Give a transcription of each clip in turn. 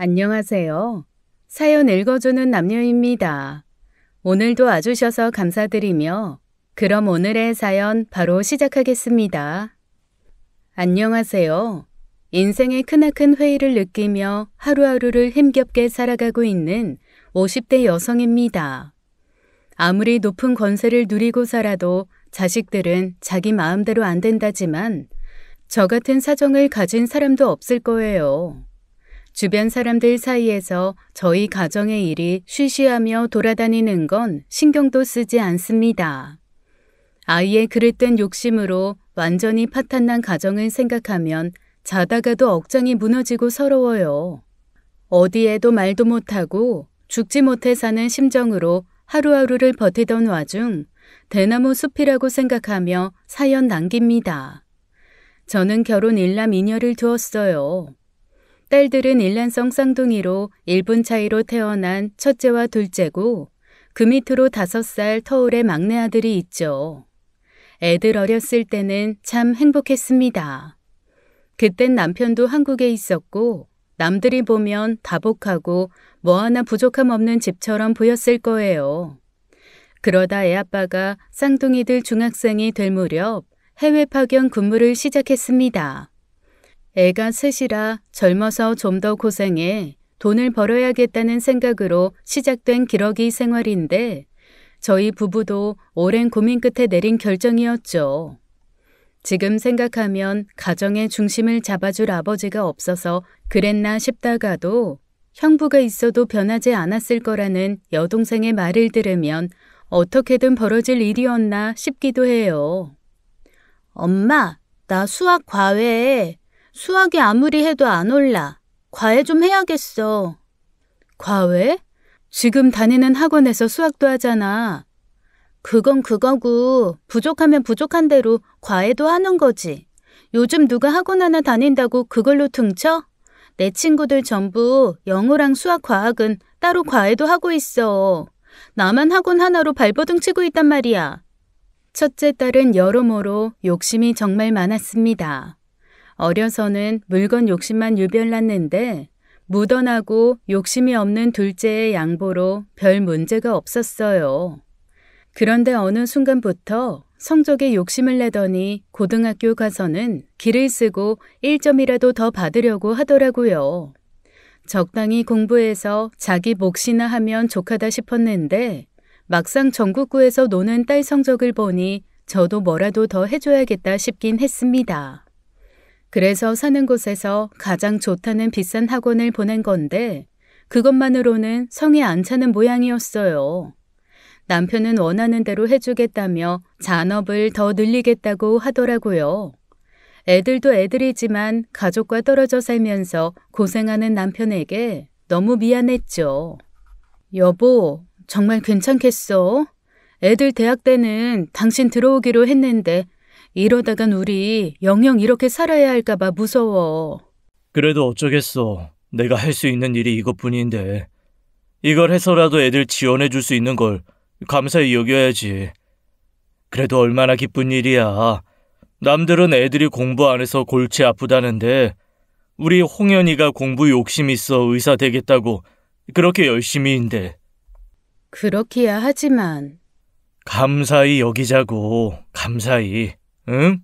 안녕하세요. 사연 읽어주는 남녀입니다. 오늘도 와주셔서 감사드리며 그럼 오늘의 사연 바로 시작하겠습니다. 안녕하세요. 인생의 크나큰 회의를 느끼며 하루하루를 힘겹게 살아가고 있는 50대 여성입니다. 아무리 높은 권세를 누리고 살아도 자식들은 자기 마음대로 안 된다지만 저 같은 사정을 가진 사람도 없을 거예요. 주변 사람들 사이에서 저희 가정의 일이 쉬쉬하며 돌아다니는 건 신경도 쓰지 않습니다. 아이의 그릇된 욕심으로 완전히 파탄난 가정을 생각하면 자다가도 억장이 무너지고 서러워요. 어디에도 말도 못하고 죽지 못해 사는 심정으로 하루하루를 버티던 와중 대나무 숲이라고 생각하며 사연 남깁니다. 저는 결혼 1남 2녀를 두었어요. 딸들은 일란성 쌍둥이로 1분 차이로 태어난 첫째와 둘째고 그 밑으로 5살 터울의 막내 아들이 있죠. 애들 어렸을 때는 참 행복했습니다. 그땐 남편도 한국에 있었고 남들이 보면 다복하고 뭐 하나 부족함 없는 집처럼 보였을 거예요. 그러다 애아빠가 쌍둥이들 중학생이 될 무렵 해외 파견 근무를 시작했습니다. 애가 셋이라 젊어서 좀 더 고생해 돈을 벌어야겠다는 생각으로 시작된 기러기 생활인데 저희 부부도 오랜 고민 끝에 내린 결정이었죠. 지금 생각하면 가정의 중심을 잡아줄 아버지가 없어서 그랬나 싶다가도 형부가 있어도 변하지 않았을 거라는 여동생의 말을 들으면 어떻게든 벌어질 일이었나 싶기도 해요. 엄마, 나 수학 과외해. 수학이 아무리 해도 안 올라. 과외 좀 해야겠어. 과외? 지금 다니는 학원에서 수학도 하잖아. 그건 그거고 부족하면 부족한 대로 과외도 하는 거지. 요즘 누가 학원 하나 다닌다고 그걸로 퉁쳐? 내 친구들 전부 영어랑 수학 과학은 따로 과외도 하고 있어. 나만 학원 하나로 발버둥 치고 있단 말이야. 첫째 딸은 여러모로 욕심이 정말 많았습니다. 어려서는 물건 욕심만 유별났는데 무던하고 욕심이 없는 둘째의 양보로 별 문제가 없었어요. 그런데 어느 순간부터 성적에 욕심을 내더니 고등학교 가서는 기를 쓰고 1점이라도 더 받으려고 하더라고요. 적당히 공부해서 자기 몫이나 하면 족하다 싶었는데 막상 전국구에서 노는 딸 성적을 보니 저도 뭐라도 더 해줘야겠다 싶긴 했습니다. 그래서 사는 곳에서 가장 좋다는 비싼 학원을 보낸 건데 그것만으로는 성에 안 차는 모양이었어요. 남편은 원하는 대로 해주겠다며 잔업을 더 늘리겠다고 하더라고요. 애들도 애들이지만 가족과 떨어져 살면서 고생하는 남편에게 너무 미안했죠. 여보, 정말 괜찮겠어? 애들 대학 때는 당신 들어오기로 했는데 이러다간 우리 영영 이렇게 살아야 할까봐 무서워. 그래도 어쩌겠어. 내가 할 수 있는 일이 이것뿐인데. 이걸 해서라도 애들 지원해 줄 수 있는 걸 감사히 여겨야지. 그래도 얼마나 기쁜 일이야. 남들은 애들이 공부 안 해서 골치 아프다는데 우리 홍현이가 공부 욕심 있어 의사 되겠다고 그렇게 열심히인데. 그렇기야 하지만. 감사히 여기자고. 감사히. 응?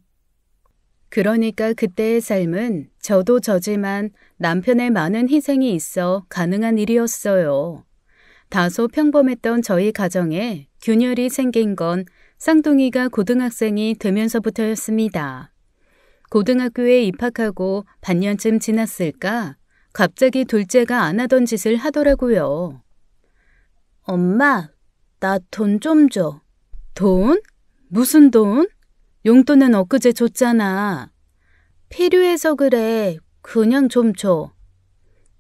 그러니까 그때의 삶은 저도 저지만 남편의 많은 희생이 있어 가능한 일이었어요. 다소 평범했던 저희 가정에 균열이 생긴 건 쌍둥이가 고등학생이 되면서부터였습니다. 고등학교에 입학하고 반년쯤 지났을까 갑자기 둘째가 안 하던 짓을 하더라고요. 엄마, 나 돈 좀 줘. 돈? 무슨 돈? 용돈은 엊그제 줬잖아. 필요해서 그래. 그냥 좀 줘.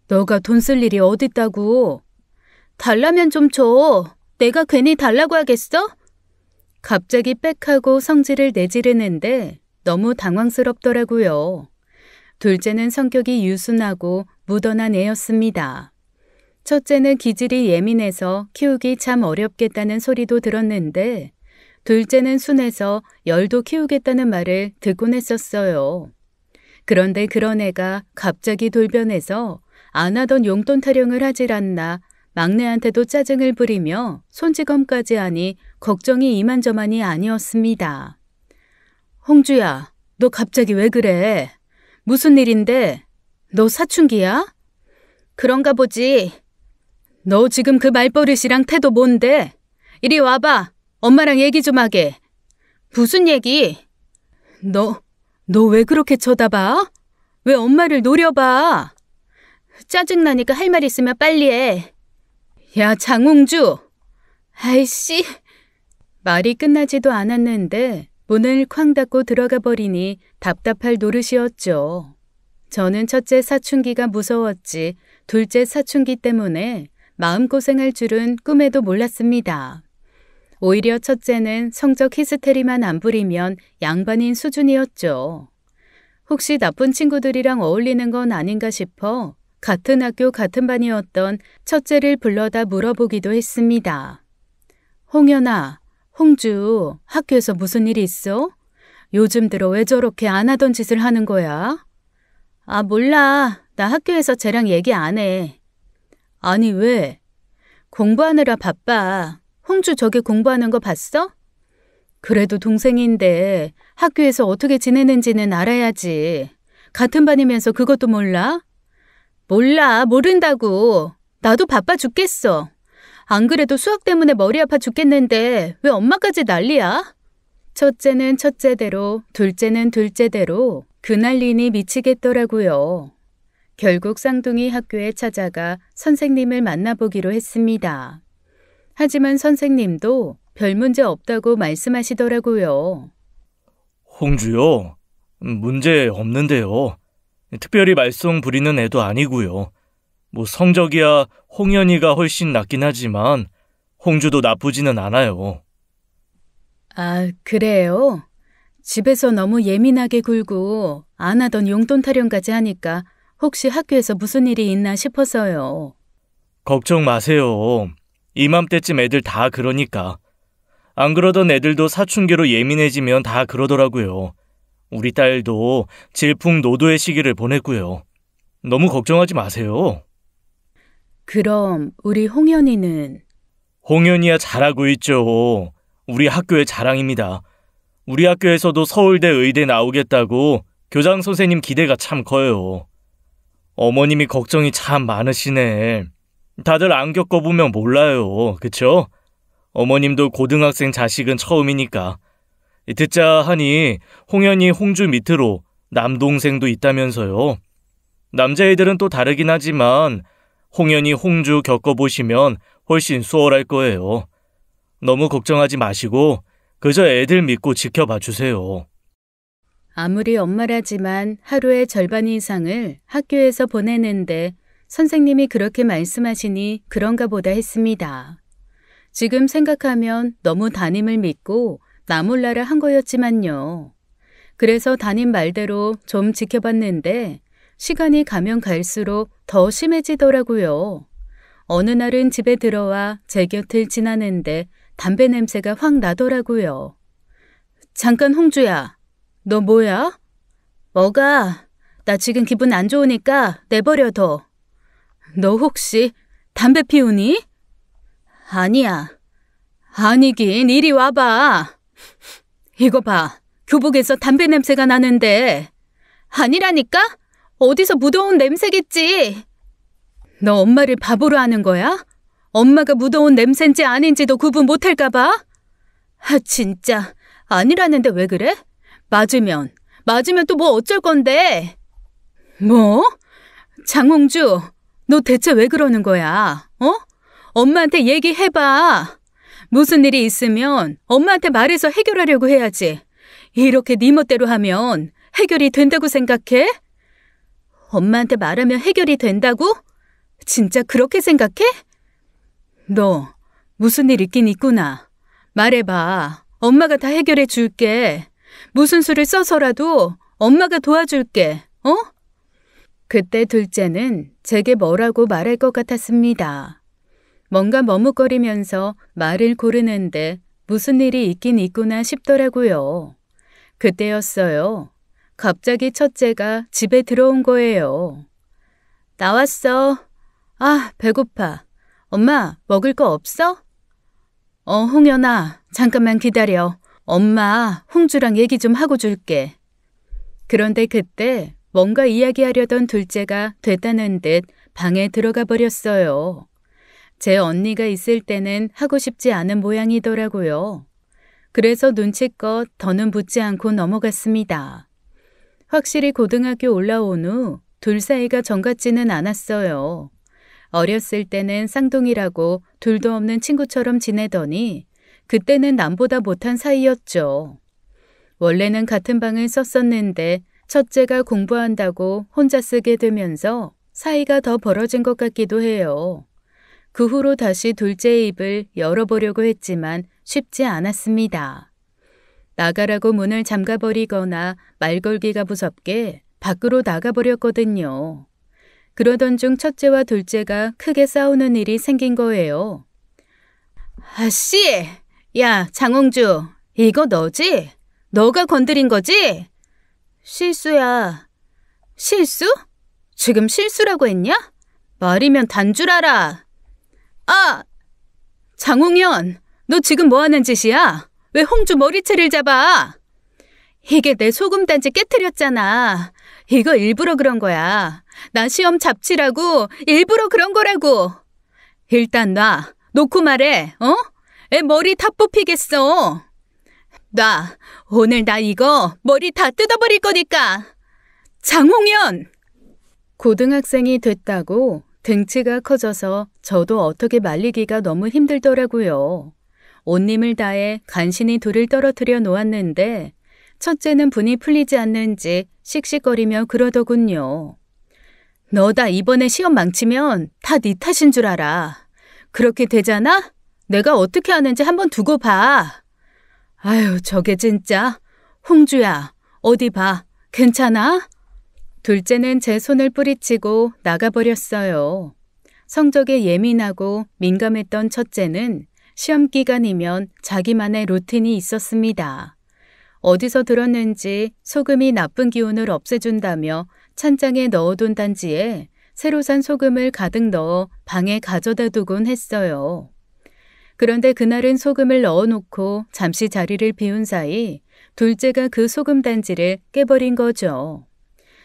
너가 돈 쓸 일이 어딨다고. 달라면 좀 줘. 내가 괜히 달라고 하겠어? 갑자기 빽하고 성질을 내지르는데 너무 당황스럽더라고요. 둘째는 성격이 유순하고 무던한 애였습니다. 첫째는 기질이 예민해서 키우기 참 어렵겠다는 소리도 들었는데 둘째는 순해서 열도 키우겠다는 말을 듣곤 했었어요. 그런데 그런 애가 갑자기 돌변해서 안 하던 용돈 타령을 하질 않나 막내한테도 짜증을 부리며 손찌검까지 하니 걱정이 이만저만이 아니었습니다. 홍주야, 너 갑자기 왜 그래? 무슨 일인데? 너 사춘기야? 그런가 보지. 너 지금 그 말버릇이랑 태도 뭔데? 이리 와봐. 엄마랑 얘기 좀 하게. 무슨 얘기? 너 왜 그렇게 쳐다봐? 왜 엄마를 노려봐? 짜증나니까 할 말 있으면 빨리 해. 야, 장홍주. 아이씨. 말이 끝나지도 않았는데 문을 쾅 닫고 들어가 버리니 답답할 노릇이었죠. 저는 첫째 사춘기가 무서웠지 둘째 사춘기 때문에 마음고생할 줄은 꿈에도 몰랐습니다. 오히려 첫째는 성적 히스테리만 안 부리면 양반인 수준이었죠. 혹시 나쁜 친구들이랑 어울리는 건 아닌가 싶어 같은 학교 같은 반이었던 첫째를 불러다 물어보기도 했습니다. 홍연아, 홍주, 학교에서 무슨 일이 있어? 요즘 들어 왜 저렇게 안 하던 짓을 하는 거야? 아, 몰라. 나 학교에서 쟤랑 얘기 안 해. 아니, 왜? 공부하느라 바빠. 홍주 저기 공부하는 거 봤어? 그래도 동생인데 학교에서 어떻게 지내는지는 알아야지. 같은 반이면서 그것도 몰라? 몰라, 모른다고. 나도 바빠 죽겠어. 안 그래도 수학 때문에 머리 아파 죽겠는데 왜 엄마까지 난리야? 첫째는 첫째대로, 둘째는 둘째대로 그 난리니 미치겠더라고요. 결국 쌍둥이 학교에 찾아가 선생님을 만나보기로 했습니다. 하지만 선생님도 별 문제 없다고 말씀하시더라고요. 홍주요? 문제 없는데요. 특별히 말썽 부리는 애도 아니고요. 성적이야 홍연이가 훨씬 낫긴 하지만 홍주도 나쁘지는 않아요. 아, 그래요? 집에서 너무 예민하게 굴고 안 하던 용돈 타령까지 하니까 혹시 학교에서 무슨 일이 있나 싶어서요. 걱정 마세요. 이맘때쯤 애들 다 그러니까. 안 그러던 애들도 사춘기로 예민해지면 다 그러더라고요. 우리 딸도 질풍노도의 시기를 보냈고요. 너무 걱정하지 마세요. 그럼 우리 홍연이는? 홍연이야 잘하고 있죠. 우리 학교의 자랑입니다. 우리 학교에서도 서울대 의대 나오겠다고 교장 선생님 기대가 참 커요. 어머님이 걱정이 참 많으시네. 다들 안 겪어보면 몰라요. 그쵸? 어머님도 고등학생 자식은 처음이니까. 듣자 하니 홍연이 홍주 밑으로 남동생도 있다면서요. 남자애들은 또 다르긴 하지만 홍연이 홍주 겪어보시면 훨씬 수월할 거예요. 너무 걱정하지 마시고 그저 애들 믿고 지켜봐 주세요. 아무리 엄마라지만 하루의 절반 이상을 학교에서 보내는데 선생님이 그렇게 말씀하시니 그런가 보다 했습니다. 지금 생각하면 너무 담임을 믿고 나 몰라라 한 거였지만요. 그래서 담임 말대로 좀 지켜봤는데 시간이 가면 갈수록 더 심해지더라고요. 어느 날은 집에 들어와 제 곁을 지나는데 담배 냄새가 확 나더라고요. 잠깐 홍주야, 너 뭐야? 뭐가? 나 지금 기분 안 좋으니까 내버려둬. 너 혹시 담배 피우니? 아니야. 아니긴 이리 와봐. 이거 봐. 교복에서 담배 냄새가 나는데. 아니라니까? 어디서 묻어온 냄새겠지. 너 엄마를 바보로 하는 거야? 엄마가 묻어온 냄새인지 아닌지도 구분 못할까 봐? 아, 진짜. 아니라는데 왜 그래? 맞으면 또 뭐 어쩔 건데? 뭐? 장홍주, 너 대체 왜 그러는 거야? 어? 엄마한테 얘기해봐. 무슨 일이 있으면 엄마한테 말해서 해결하려고 해야지. 이렇게 네 멋대로 하면 해결이 된다고 생각해? 엄마한테 말하면 해결이 된다고? 진짜 그렇게 생각해? 너 무슨 일 있긴 있구나. 말해봐. 엄마가 다 해결해 줄게. 무슨 수를 써서라도 엄마가 도와줄게. 어? 그때 둘째는 제게 뭐라고 말할 것 같았습니다. 뭔가 머뭇거리면서 말을 고르는데 무슨 일이 있긴 있구나 싶더라고요. 그때였어요. 갑자기 첫째가 집에 들어온 거예요. 나왔어. 아, 배고파. 엄마, 먹을 거 없어? 홍연아, 잠깐만 기다려. 엄마, 홍주랑 얘기 좀 하고 줄게. 그런데 그때 뭔가 이야기하려던 둘째가 됐다는 듯 방에 들어가 버렸어요. 제 언니가 있을 때는 하고 싶지 않은 모양이더라고요. 그래서 눈치껏 더는 묻지 않고 넘어갔습니다. 확실히 고등학교 올라온 후 둘 사이가 정같지는 않았어요. 어렸을 때는 쌍둥이라고 둘도 없는 친구처럼 지내더니 그때는 남보다 못한 사이였죠. 원래는 같은 방을 썼었는데 첫째가 공부한다고 혼자 쓰게 되면서 사이가 더 벌어진 것 같기도 해요. 그 후로 다시 둘째의 입을 열어보려고 했지만 쉽지 않았습니다. 나가라고 문을 잠가버리거나 말 걸기가 무섭게 밖으로 나가버렸거든요. 그러던 중 첫째와 둘째가 크게 싸우는 일이 생긴 거예요. 아씨! 야, 장홍주, 이거 너지? 너가 건드린 거지? 실수야. 실수? 지금 실수라고 했냐? 말이면 단 줄 알아. 아! 장홍연, 너 지금 뭐 하는 짓이야? 왜 홍주 머리채를 잡아? 이게 내 소금단지 깨트렸잖아. 이거 일부러 그런 거야. 나 시험 잡치라고 일부러 그런 거라고. 일단 놔. 놓고 말해. 애 머리 다 뽑히겠어. 놔. 오늘 나 이거 머리 다 뜯어버릴 거니까. 장홍연! 고등학생이 됐다고 등치가 커져서 저도 어떻게 말리기가 너무 힘들더라고요. 온 힘을 다해 간신히 둘을 떨어뜨려 놓았는데 첫째는 분이 풀리지 않는지 씩씩거리며 그러더군요. 너다 이번에 시험 망치면 다 네 탓인 줄 알아. 그렇게 되잖아? 내가 어떻게 하는지 한번 두고 봐. 아유, 저게 진짜. 홍주야, 어디 봐. 괜찮아? 둘째는 제 손을 뿌리치고 나가버렸어요. 성적에 예민하고 민감했던 첫째는 시험 기간이면 자기만의 루틴이 있었습니다. 어디서 들었는지 소금이 나쁜 기운을 없애준다며 찬장에 넣어둔 단지에 새로 산 소금을 가득 넣어 방에 가져다 두곤 했어요. 그런데 그날은 소금을 넣어놓고 잠시 자리를 비운 사이 둘째가 그 소금 단지를 깨버린 거죠.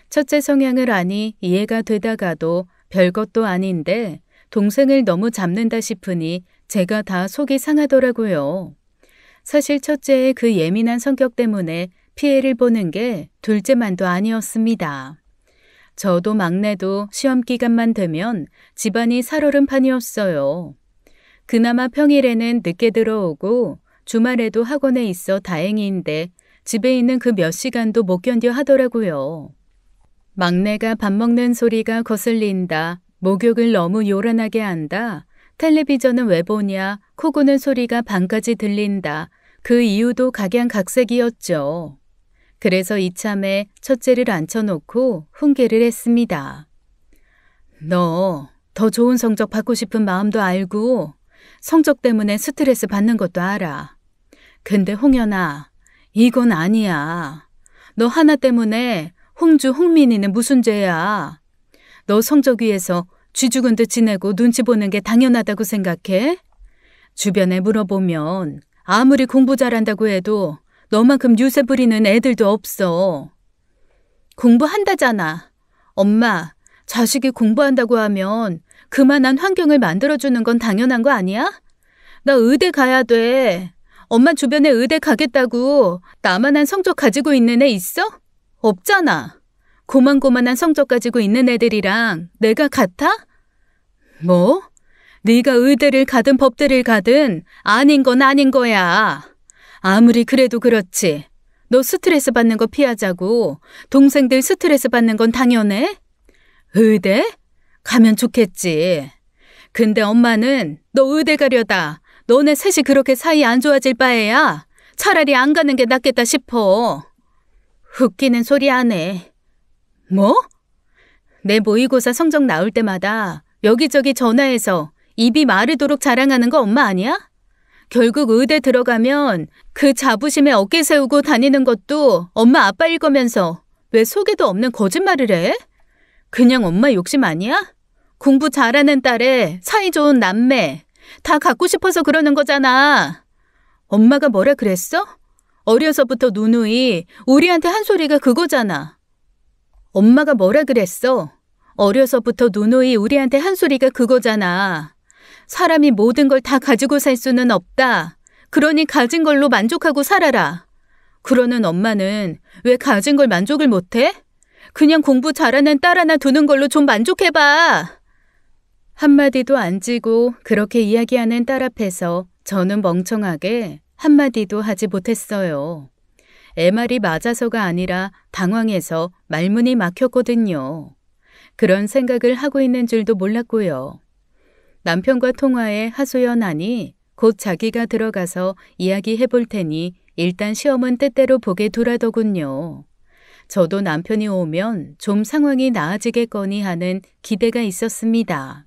첫째 성향을 아니 이해가 되다가도 별것도 아닌데 동생을 너무 잡는다 싶으니 제가 다 속이 상하더라고요. 사실 첫째의 그 예민한 성격 때문에 피해를 보는 게 둘째만도 아니었습니다. 저도 막내도 시험 기간만 되면 집안이 살얼음판이었어요. 그나마 평일에는 늦게 들어오고 주말에도 학원에 있어 다행인데 집에 있는 그 몇 시간도 못 견뎌 하더라고요. 막내가 밥 먹는 소리가 거슬린다, 목욕을 너무 요란하게 한다, 텔레비전은 왜 보냐, 코 고는 소리가 방까지 들린다. 그 이유도 각양각색이었죠. 그래서 이참에 첫째를 앉혀놓고 훈계를 했습니다. 너 더 좋은 성적 받고 싶은 마음도 알고 성적 때문에 스트레스 받는 것도 알아. 근데 홍연아, 이건 아니야. 너 하나 때문에 홍주, 홍민이는 무슨 죄야. 너 성적 위해서 쥐 죽은 듯 지내고 눈치 보는 게 당연하다고 생각해? 주변에 물어보면 아무리 공부 잘한다고 해도 너만큼 유세 부리는 애들도 없어. 공부한다잖아. 엄마, 자식이 공부한다고 하면 그만한 환경을 만들어주는 건 당연한 거 아니야? 나 의대 가야 돼. 엄마 주변에 의대 가겠다고 나만한 성적 가지고 있는 애 있어? 없잖아. 고만고만한 성적 가지고 있는 애들이랑 내가 같아? 뭐? 네가 의대를 가든 법대를 가든 아닌 건 아닌 거야. 아무리 그래도 그렇지. 너 스트레스 받는 거 피하자고 동생들 스트레스 받는 건 당연해? 의대? 가면 좋겠지. 근데 엄마는 너 의대 가려다 너네 셋이 그렇게 사이 안 좋아질 바에야 차라리 안 가는 게 낫겠다 싶어. 웃기는 소리 안 해. 뭐? 내 모의고사 성적 나올 때마다 여기저기 전화해서 입이 마르도록 자랑하는 거 엄마 아니야? 결국 의대 들어가면 그 자부심에 어깨 세우고 다니는 것도 엄마 아빠일 거면서 왜 속에도 없는 거짓말을 해? 그냥 엄마 욕심 아니야? 공부 잘하는 딸에 사이좋은 남매 다 갖고 싶어서 그러는 거잖아. 엄마가 뭐라 그랬어? 어려서부터 누누이 우리한테 한 소리가 그거잖아. 엄마가 뭐라 그랬어? 어려서부터 누누이 우리한테 한 소리가 그거잖아. 사람이 모든 걸 다 가지고 살 수는 없다. 그러니 가진 걸로 만족하고 살아라. 그러는 엄마는 왜 가진 걸 만족을 못해? 그냥 공부 잘하는 딸 하나 두는 걸로 좀 만족해봐. 한마디도 안 지고 그렇게 이야기하는 딸 앞에서 저는 멍청하게 한마디도 하지 못했어요. 애 말이 맞아서가 아니라 당황해서 말문이 막혔거든요. 그런 생각을 하고 있는 줄도 몰랐고요. 남편과 통화에 하소연하니 곧 자기가 들어가서 이야기해 볼 테니 일단 시험은 때때로 보게 두라더군요. 저도 남편이 오면 좀 상황이 나아지겠거니 하는 기대가 있었습니다.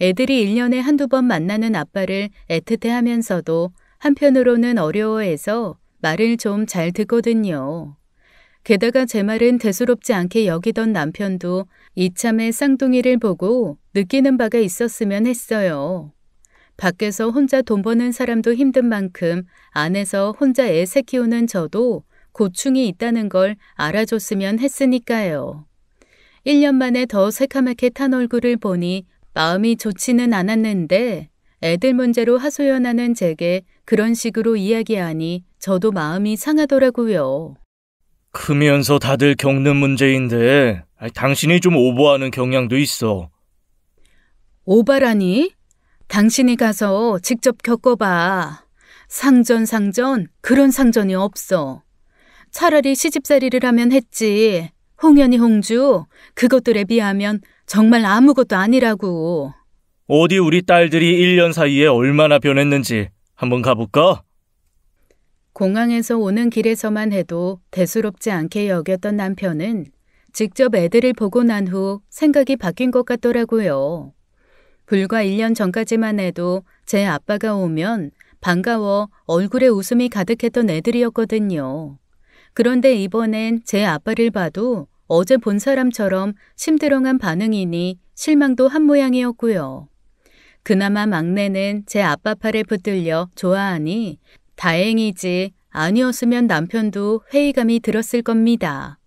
애들이 1년에 한두 번 만나는 아빠를 애틋해 하면서도 한편으로는 어려워해서 말을 좀 잘 듣거든요. 게다가 제 말은 대수롭지 않게 여기던 남편도 이참에 쌍둥이를 보고 느끼는 바가 있었으면 했어요. 밖에서 혼자 돈 버는 사람도 힘든 만큼 안에서 혼자 애 키우는 저도 고충이 있다는 걸 알아줬으면 했으니까요. 1년 만에 더 새카맣게 탄 얼굴을 보니 마음이 좋지는 않았는데 애들 문제로 하소연하는 제게 그런 식으로 이야기하니 저도 마음이 상하더라고요. 크면서 다들 겪는 문제인데 당신이 좀 오버하는 경향도 있어. 오바라니? 당신이 가서 직접 겪어봐. 상전 그런 상전이 없어. 차라리 시집살이를 하면 했지. 홍연희 홍주 그것들에 비하면 정말 아무것도 아니라고. 어디 우리 딸들이 1년 사이에 얼마나 변했는지 한번 가볼까? 공항에서 오는 길에서만 해도 대수롭지 않게 여겼던 남편은 직접 애들을 보고 난 후 생각이 바뀐 것 같더라고요. 불과 1년 전까지만 해도 제 아빠가 오면 반가워 얼굴에 웃음이 가득했던 애들이었거든요. 그런데 이번엔 제 아빠를 봐도 어제 본 사람처럼 심드렁한 반응이니 실망도 한 모양이었고요. 그나마 막내는 제 아빠 팔에 붙들려 좋아하니 다행이지 아니었으면 남편도 회의감이 들었을 겁니다.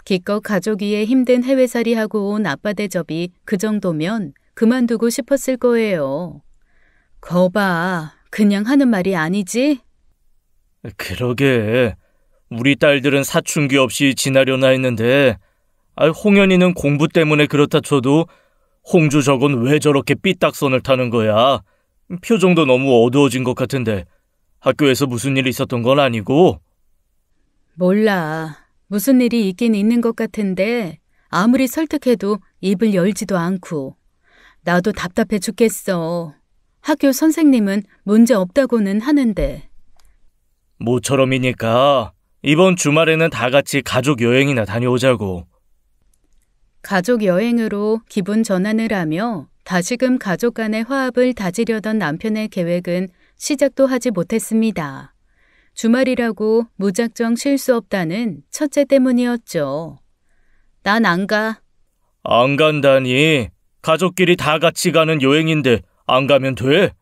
기껏 가족 위에 힘든 해외살이하고 온 아빠 대접이 그 정도면 그만두고 싶었을 거예요. 거봐, 그냥 하는 말이 아니지? 그러게, 우리 딸들은 사춘기 없이 지나려나 했는데 홍연이는 공부 때문에 그렇다 쳐도 홍주 저건 왜 저렇게 삐딱선을 타는 거야? 표정도 너무 어두워진 것 같은데 학교에서 무슨 일이 있었던 건 아니고? 몰라. 무슨 일이 있긴 있는 것 같은데 아무리 설득해도 입을 열지도 않고. 나도 답답해 죽겠어. 학교 선생님은 문제 없다고는 하는데. 모처럼이니까 이번 주말에는 다 같이 가족 여행이나 다녀오자고. 가족 여행으로 기분 전환을 하며 다시금 가족 간의 화합을 다지려던 남편의 계획은 시작도 하지 못했습니다. 주말이라고 무작정 쉴 수 없다는 첫째 때문이었죠. 난 안 가. 안 간다니? 가족끼리 다 같이 가는 여행인데 안 가면 돼?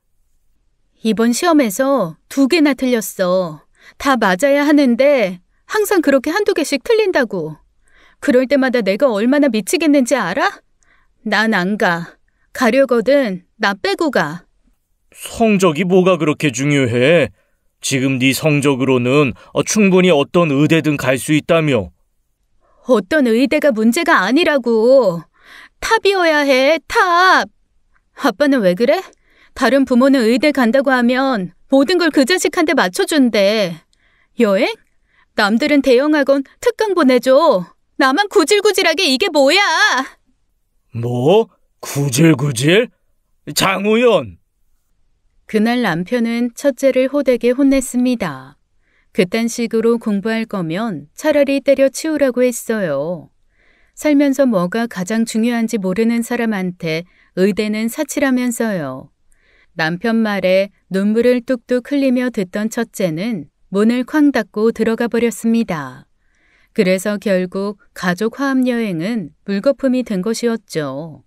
이번 시험에서 2개나 틀렸어. 다 맞아야 하는데 항상 그렇게 한두 개씩 틀린다고. 그럴 때마다 내가 얼마나 미치겠는지 알아? 난 안 가. 가려거든. 나 빼고 가. 성적이 뭐가 그렇게 중요해? 지금 네 성적으로는 충분히 어떤 의대든 갈 수 있다며. 어떤 의대가 문제가 아니라고. 탑이어야 해, 탑. 아빠는 왜 그래? 다른 부모는 의대 간다고 하면 모든 걸 그 자식한테 맞춰준대. 여행? 남들은 대형학원 특강 보내줘. 나만 구질구질하게 이게 뭐야? 뭐? 구질구질? 장우연! 그날 남편은 첫째를 호되게 혼냈습니다. 그딴 식으로 공부할 거면 차라리 때려치우라고 했어요. 살면서 뭐가 가장 중요한지 모르는 사람한테 의대는 사치라면서요. 남편 말에 눈물을 뚝뚝 흘리며 듣던 첫째는 문을 쾅 닫고 들어가 버렸습니다. 그래서 결국 가족 화합여행은 물거품이 된 것이었죠.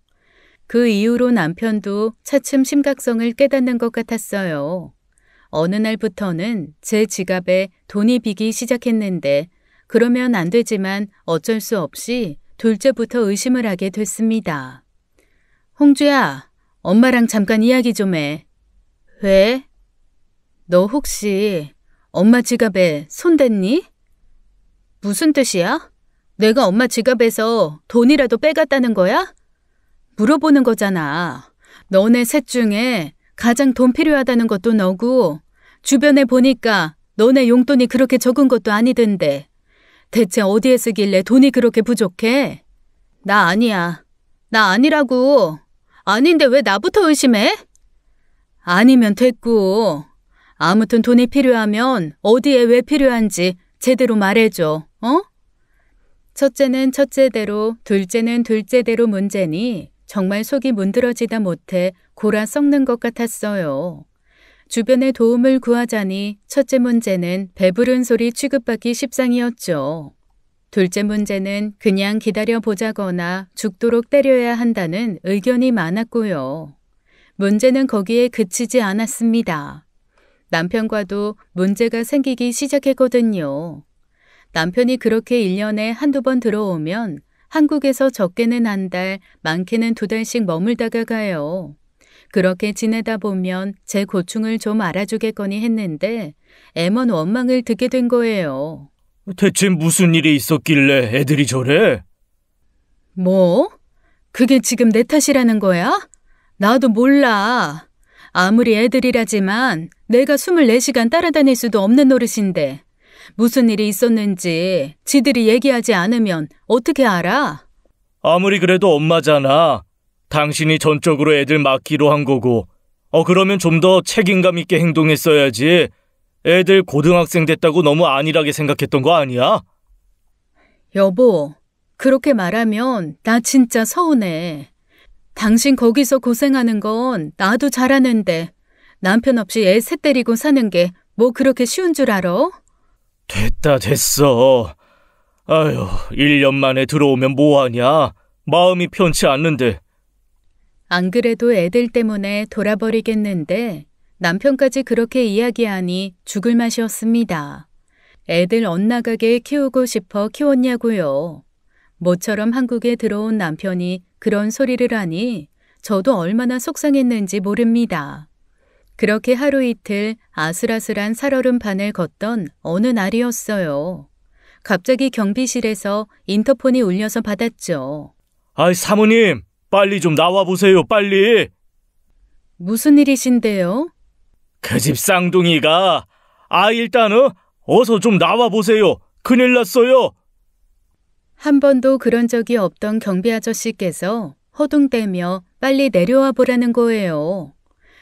그 이후로 남편도 차츰 심각성을 깨닫는 것 같았어요. 어느 날부터는 제 지갑에 돈이 비기 시작했는데 그러면 안 되지만 어쩔 수 없이 둘째부터 의심을 하게 됐습니다. 홍주야, 엄마랑 잠깐 이야기 좀 해. 왜? 너 혹시 엄마 지갑에 손 댔니? 무슨 뜻이야? 내가 엄마 지갑에서 돈이라도 빼갔다는 거야? 물어보는 거잖아. 너네 셋 중에 가장 돈 필요하다는 것도 너고 주변에 보니까 너네 용돈이 그렇게 적은 것도 아니던데 대체 어디에 쓰길래 돈이 그렇게 부족해? 나 아니야. 나 아니라고. 아닌데 왜 나부터 의심해? 아니면 됐고. 아무튼 돈이 필요하면 어디에 왜 필요한지 제대로 말해줘. 어? 첫째는 첫째대로 둘째는 둘째대로 문제니 정말 속이 문드러지다 못해 골아 썩는 것 같았어요. 주변의 도움을 구하자니 첫째 문제는 배부른 소리 취급받기 십상이었죠. 둘째 문제는 그냥 기다려보자거나 죽도록 때려야 한다는 의견이 많았고요. 문제는 거기에 그치지 않았습니다. 남편과도 문제가 생기기 시작했거든요. 남편이 그렇게 1년에 한두 번 들어오면 한국에서 적게는 한 달, 많게는 2달씩 머물다가 가요. 그렇게 지내다 보면 제 고충을 좀 알아주겠거니 했는데 애먼 원망을 듣게 된 거예요. 대체 무슨 일이 있었길래 애들이 저래? 뭐? 그게 지금 내 탓이라는 거야? 나도 몰라. 아무리 애들이라지만 내가 24시간 따라다닐 수도 없는 노릇인데 무슨 일이 있었는지 지들이 얘기하지 않으면 어떻게 알아? 아무리 그래도 엄마잖아. 당신이 전적으로 애들 맡기로 한 거고. 그러면 좀 더 책임감 있게 행동했어야지. 애들 고등학생 됐다고 너무 안일하게 생각했던 거 아니야? 여보, 그렇게 말하면 나 진짜 서운해. 당신 거기서 고생하는 건 나도 잘하는데 남편 없이 애 셋 데리고 사는 게 뭐 그렇게 쉬운 줄 알아? 됐어. 아휴, 1년 만에 들어오면 뭐하냐? 마음이 편치 않는데. 안 그래도 애들 때문에 돌아버리겠는데 남편까지 그렇게 이야기하니 죽을 맛이었습니다. 애들 엇나가게 키우고 싶어 키웠냐고요. 모처럼 한국에 들어온 남편이 그런 소리를 하니 저도 얼마나 속상했는지 모릅니다. 그렇게 하루 이틀 아슬아슬한 살얼음판을 걷던 어느 날이었어요. 갑자기 경비실에서 인터폰이 울려서 받았죠. 아이, 사모님, 빨리 좀 나와보세요, 빨리. 무슨 일이신데요? 그 집 쌍둥이가, 일단은 어서 좀 나와보세요. 큰일 났어요. 한 번도 그런 적이 없던 경비 아저씨께서 허둥대며 빨리 내려와 보라는 거예요.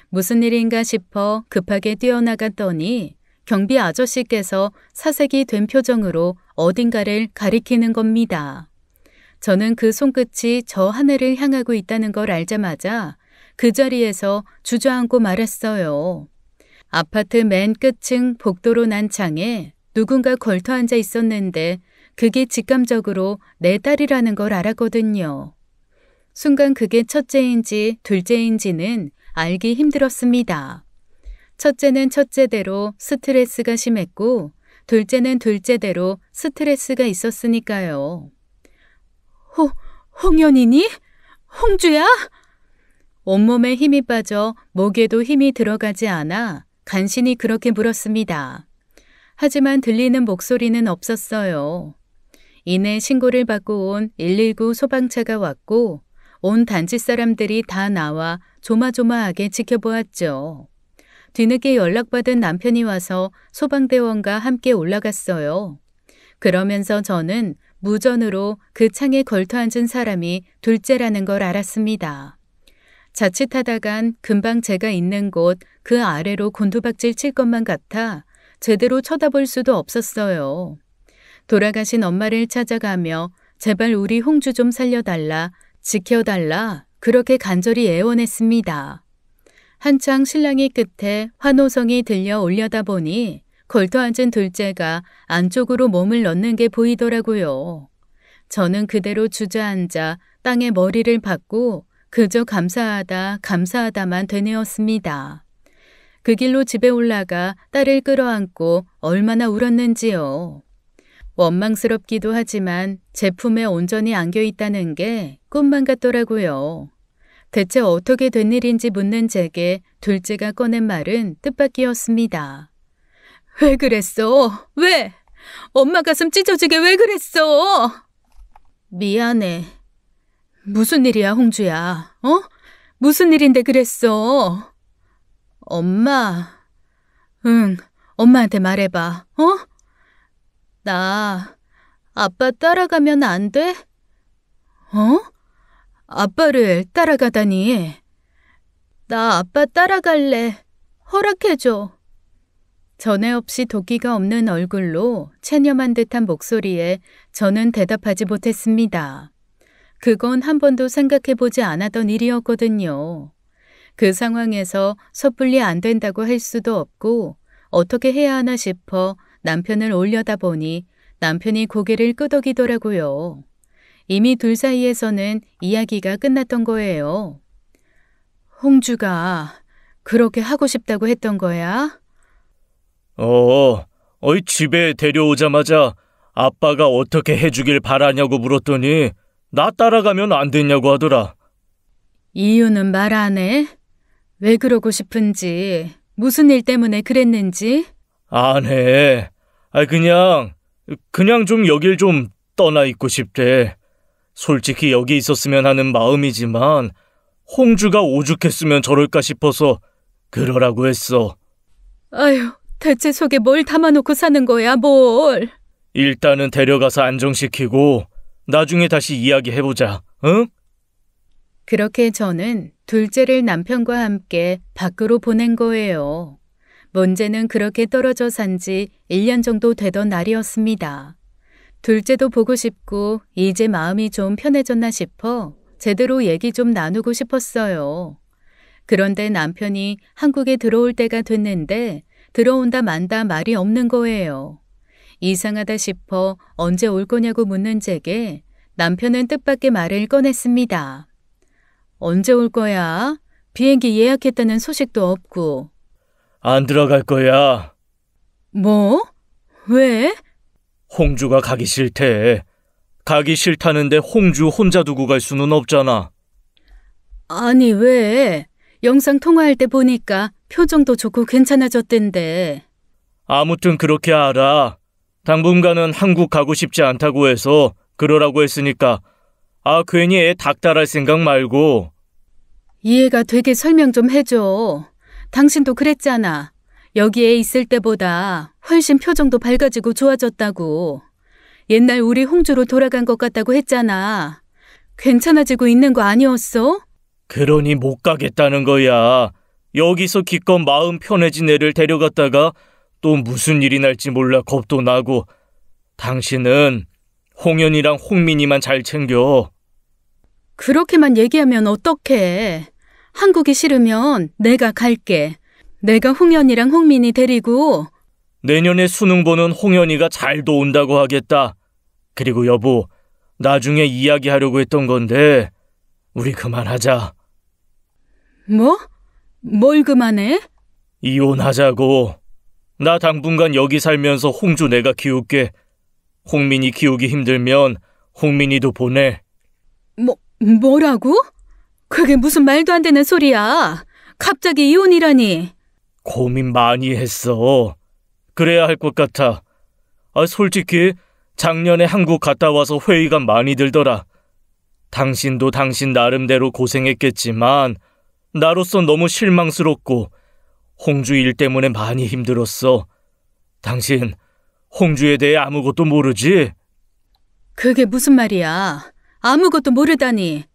무슨 일인가 싶어 급하게 뛰어나갔더니 경비 아저씨께서 사색이 된 표정으로 어딘가를 가리키는 겁니다. 저는 그 손끝이 저 하늘을 향하고 있다는 걸 알자마자 그 자리에서 주저앉고 말았어요. 아파트 맨 끝층 복도로 난 창에 누군가 걸터 앉아 있었는데 그게 직감적으로 내 딸이라는 걸 알았거든요. 순간 그게 첫째인지 둘째인지는 알기 힘들었습니다. 첫째는 첫째대로 스트레스가 심했고 둘째는 둘째대로 스트레스가 있었으니까요. 홍연이니? 홍주야? 온몸에 힘이 빠져 목에도 힘이 들어가지 않아 간신히 그렇게 물었습니다. 하지만 들리는 목소리는 없었어요. 이내 신고를 받고 온 119 소방차가 왔고 온 단지 사람들이 다 나와 조마조마하게 지켜보았죠. 뒤늦게 연락받은 남편이 와서 소방대원과 함께 올라갔어요. 그러면서 저는 무전으로 그 창에 걸터 앉은 사람이 둘째라는 걸 알았습니다. 자칫하다간 금방 제가 있는 곳 그 아래로 곤두박질 칠 것만 같아 제대로 쳐다볼 수도 없었어요. 돌아가신 엄마를 찾아가며 제발 우리 홍주 좀 살려달라, 지켜달라 그렇게 간절히 애원했습니다. 한창 신랑이 끝에 환호성이 들려 올려다 보니 걸터앉은 둘째가 안쪽으로 몸을 넣는 게 보이더라고요. 저는 그대로 주저앉아 땅에 머리를 박고 그저 감사하다만 되뇌었습니다. 그 길로 집에 올라가 딸을 끌어안고 얼마나 울었는지요. 원망스럽기도 하지만 제품에 온전히 안겨 있다는 게 꿈만 같더라고요. 대체 어떻게 된 일인지 묻는 제게 둘째가 꺼낸 말은 뜻밖이었습니다. 왜 그랬어? 왜? 엄마 가슴 찢어지게 왜 그랬어? 미안해. 무슨 일이야, 홍주야? 무슨 일인데 그랬어? 엄마. 응, 엄마한테 말해봐. 나 아빠 따라가면 안 돼? 아빠를 따라가다니. 나 아빠 따라갈래. 허락해줘. 전에 없이 도끼가 없는 얼굴로 체념한 듯한 목소리에 저는 대답하지 못했습니다. 그건 한 번도 생각해보지 않았던 일이었거든요. 그 상황에서 섣불리 안 된다고 할 수도 없고 어떻게 해야 하나 싶어 남편을 올려다보니 남편이 고개를 끄덕이더라고요. 이미 둘 사이에서는 이야기가 끝났던 거예요. 홍주가 그렇게 하고 싶다고 했던 거야? 집에 데려오자마자 아빠가 어떻게 해주길 바라냐고 물었더니 나 따라가면 안 됐냐고 하더라. 이유는 말 안 해? 왜 그러고 싶은지, 무슨 일 때문에 그랬는지? 안 해. 그냥 좀 여길 좀 떠나 있고 싶대. 솔직히 여기 있었으면 하는 마음이지만 홍주가 오죽했으면 저럴까 싶어서 그러라고 했어. 아휴, 대체 속에 뭘 담아놓고 사는 거야, 뭘? 일단은 데려가서 안정시키고 나중에 다시 이야기해보자, 응? 그렇게 저는 둘째를 남편과 함께 밖으로 보낸 거예요. 문제는 그렇게 떨어져 산 지 1년 정도 되던 날이었습니다. 둘째도 보고 싶고 이제 마음이 좀 편해졌나 싶어 제대로 얘기 좀 나누고 싶었어요. 그런데 남편이 한국에 들어올 때가 됐는데 들어온다 만다 말이 없는 거예요. 이상하다 싶어 언제 올 거냐고 묻는 제게 남편은 뜻밖의 말을 꺼냈습니다. 언제 올 거야? 비행기 예약했다는 소식도 없고. 안 들어갈 거야. 뭐? 왜? 홍주가 가기 싫대. 가기 싫다는데 홍주 혼자 두고 갈 수는 없잖아. 아니 왜? 영상 통화할 때 보니까 표정도 좋고 괜찮아졌던데. 아무튼 그렇게 알아. 당분간은 한국 가고 싶지 않다고 해서 그러라고 했으니까 괜히 애 닥달할 생각 말고. 이해가 되게 설명 좀 해줘. 당신도 그랬잖아. 여기에 있을 때보다 훨씬 표정도 밝아지고 좋아졌다고. 옛날 우리 홍주로 돌아간 것 같다고 했잖아. 괜찮아지고 있는 거 아니었어? 그러니 못 가겠다는 거야. 여기서 기껏 마음 편해진 애를 데려갔다가 또 무슨 일이 날지 몰라 겁도 나고. 당신은 홍연이랑 홍민이만 잘 챙겨. 그렇게만 얘기하면 어떡해. 한국이 싫으면 내가 갈게. 내가 홍연이랑 홍민이 데리고. 내년에 수능 보는 홍연이가 잘 도운다고 하겠다. 그리고 여보, 나중에 이야기하려고 했던 건데 우리 그만하자. 뭐? 뭘 그만해? 이혼하자고. 나 당분간 여기 살면서 홍주 내가 키울게. 홍민이 키우기 힘들면 홍민이도 보내. 뭐라고? 그게 무슨 말도 안 되는 소리야. 갑자기 이혼이라니. 고민 많이 했어. 그래야 할 것 같아. 솔직히 작년에 한국 갔다 와서 회의가 많이 들더라. 당신도 당신 나름대로 고생했겠지만 나로서 너무 실망스럽고 홍주 일 때문에 많이 힘들었어. 당신 홍주에 대해 아무것도 모르지? 그게 무슨 말이야. 아무것도 모르다니.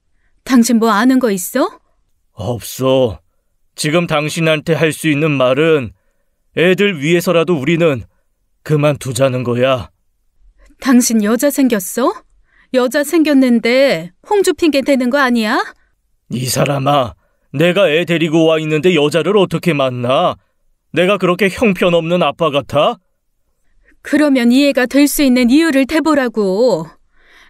당신 뭐 아는 거 있어? 없어. 지금 당신한테 할 수 있는 말은 애들 위해서라도 우리는 그만두자는 거야. 당신 여자 생겼어? 여자 생겼는데 홍주 핑계 대는 거 아니야? 이 사람아, 내가 애 데리고 와 있는데 여자를 어떻게 만나? 내가 그렇게 형편없는 아빠 같아? 그러면 이해가 될 수 있는 이유를 대보라고.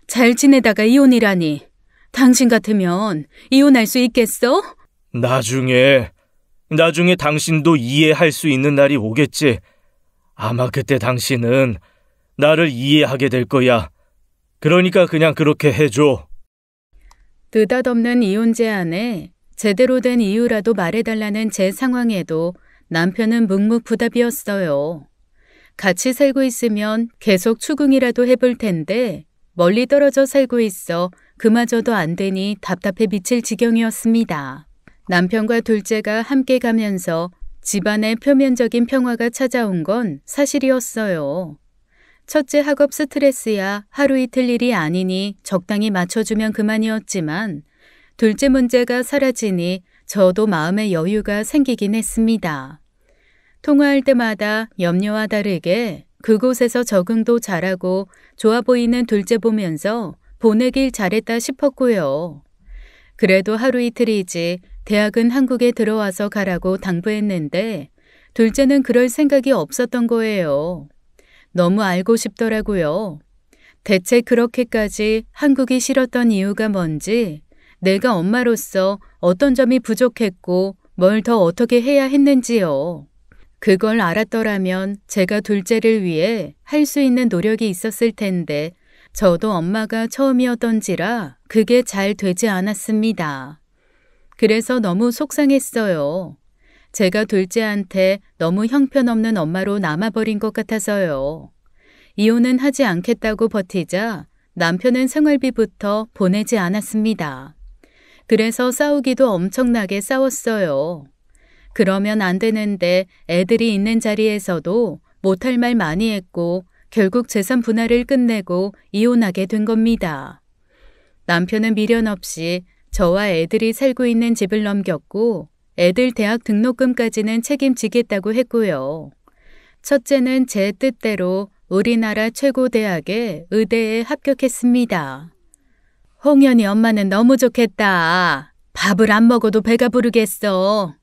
잘 지내다가 이혼이라니. 당신 같으면 이혼할 수 있겠어? 나중에 당신도 이해할 수 있는 날이 오겠지. 아마 그때 당신은 나를 이해하게 될 거야. 그러니까 그냥 그렇게 해줘. 느닷없는 이혼 제안에 제대로 된 이유라도 말해달라는 제 상황에도 남편은 묵묵부답이었어요. 같이 살고 있으면 계속 추궁이라도 해볼 텐데 멀리 떨어져 살고 있어 그마저도 안 되니 답답해 미칠 지경이었습니다. 남편과 둘째가 함께 가면서 집안의 표면적인 평화가 찾아온 건 사실이었어요. 첫째 학업 스트레스야 하루 이틀 일이 아니니 적당히 맞춰주면 그만이었지만 둘째 문제가 사라지니 저도 마음의 여유가 생기긴 했습니다. 통화할 때마다 염려와 다르게 그곳에서 적응도 잘하고 좋아 보이는 둘째 보면서 보내길 잘했다 싶었고요. 그래도 하루 이틀이지 대학은 한국에 들어와서 가라고 당부했는데 둘째는 그럴 생각이 없었던 거예요. 너무 알고 싶더라고요. 대체 그렇게까지 한국이 싫었던 이유가 뭔지, 내가 엄마로서 어떤 점이 부족했고 뭘 더 어떻게 해야 했는지요. 그걸 알았더라면 제가 둘째를 위해 할 수 있는 노력이 있었을 텐데 저도 엄마가 처음이었던지라 그게 잘 되지 않았습니다. 그래서 너무 속상했어요. 제가 둘째한테 너무 형편없는 엄마로 남아버린 것 같아서요. 이혼은 하지 않겠다고 버티자 남편은 생활비부터 보내지 않았습니다. 그래서 싸우기도 엄청나게 싸웠어요. 그러면 안 되는데 애들이 있는 자리에서도 못할 말 많이 했고 결국 재산 분할을 끝내고 이혼하게 된 겁니다. 남편은 미련 없이 저와 애들이 살고 있는 집을 넘겼고 애들 대학 등록금까지는 책임지겠다고 했고요. 첫째는 제 뜻대로 우리나라 최고 대학의 의대에 합격했습니다. 홍연이 엄마는 너무 좋겠다. 밥을 안 먹어도 배가 부르겠어.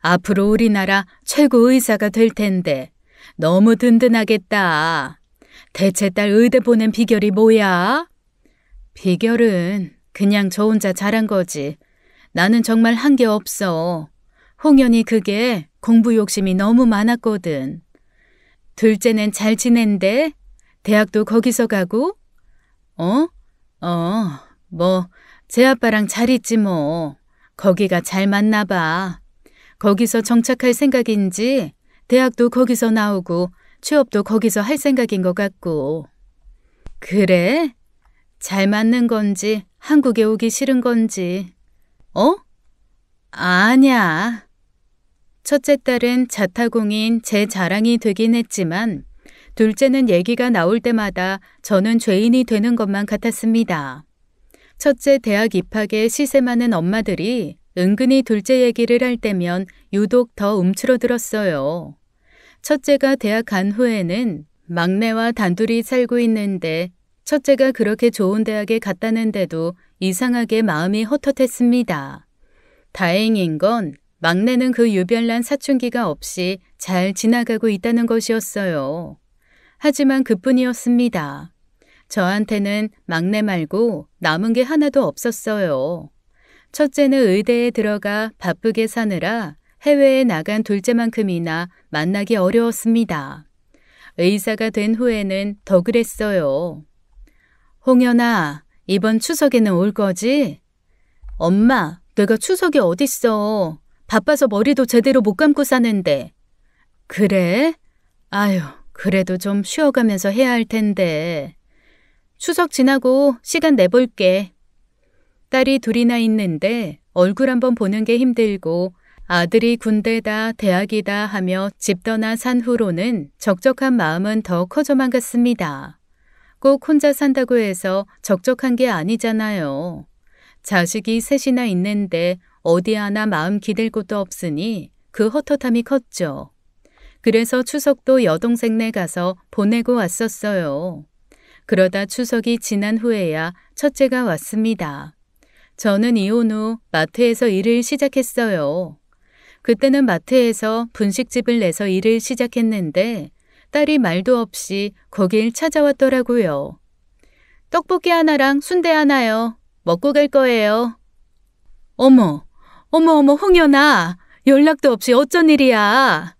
앞으로 우리나라 최고 의사가 될 텐데 너무 든든하겠다. 대체 딸 의대 보낸 비결이 뭐야? 비결은 그냥 저 혼자 잘한 거지. 나는 정말 한 게 없어. 홍연이 그게 공부 욕심이 너무 많았거든. 둘째는 잘 지낸대? 대학도 거기서 가고? 제 아빠랑 잘 있지 뭐. 거기가 잘 맞나 봐. 거기서 정착할 생각인지 대학도 거기서 나오고 취업도 거기서 할 생각인 것 같고. 그래? 잘 맞는 건지 한국에 오기 싫은 건지. 아니야. 첫째 딸은 자타공인 제 자랑이 되긴 했지만 둘째는 얘기가 나올 때마다 저는 죄인이 되는 것만 같았습니다. 첫째 대학 입학에 시세 많은 엄마들이 은근히 둘째 얘기를 할 때면 유독 더 움츠러들었어요. 첫째가 대학 간 후에는 막내와 단둘이 살고 있는데 첫째가 그렇게 좋은 대학에 갔다는데도 이상하게 마음이 헛헛했습니다. 다행인 건 막내는 그 유별난 사춘기가 없이 잘 지나가고 있다는 것이었어요. 하지만 그뿐이었습니다. 저한테는 막내 말고 남은 게 하나도 없었어요. 첫째는 의대에 들어가 바쁘게 사느라 해외에 나간 둘째만큼이나 만나기 어려웠습니다. 의사가 된 후에는 더 그랬어요. 홍연아, 이번 추석에는 올 거지? 엄마, 내가 추석이 어딨어. 바빠서 머리도 제대로 못 감고 사는데. 그래? 아유, 그래도 좀 쉬어가면서 해야 할 텐데. 추석 지나고 시간 내볼게. 딸이 둘이나 있는데 얼굴 한번 보는 게 힘들고 아들이 군대다 대학이다 하며 집 떠나 산 후로는 적적한 마음은 더 커져만 갔습니다. 꼭 혼자 산다고 해서 적적한 게 아니잖아요. 자식이 셋이나 있는데 어디 하나 마음 기댈 곳도 없으니 그 헛헛함이 컸죠. 그래서 추석도 여동생네 가서 보내고 왔었어요. 그러다 추석이 지난 후에야 첫째가 왔습니다. 저는 이혼 후 마트에서 일을 시작했어요. 그때는 마트에서 분식집을 내서 일을 시작했는데 딸이 말도 없이 거길 찾아왔더라고요. 떡볶이 하나랑 순대 하나요. 먹고 갈 거예요. 어머, 홍연아. 연락도 없이 어쩐 일이야.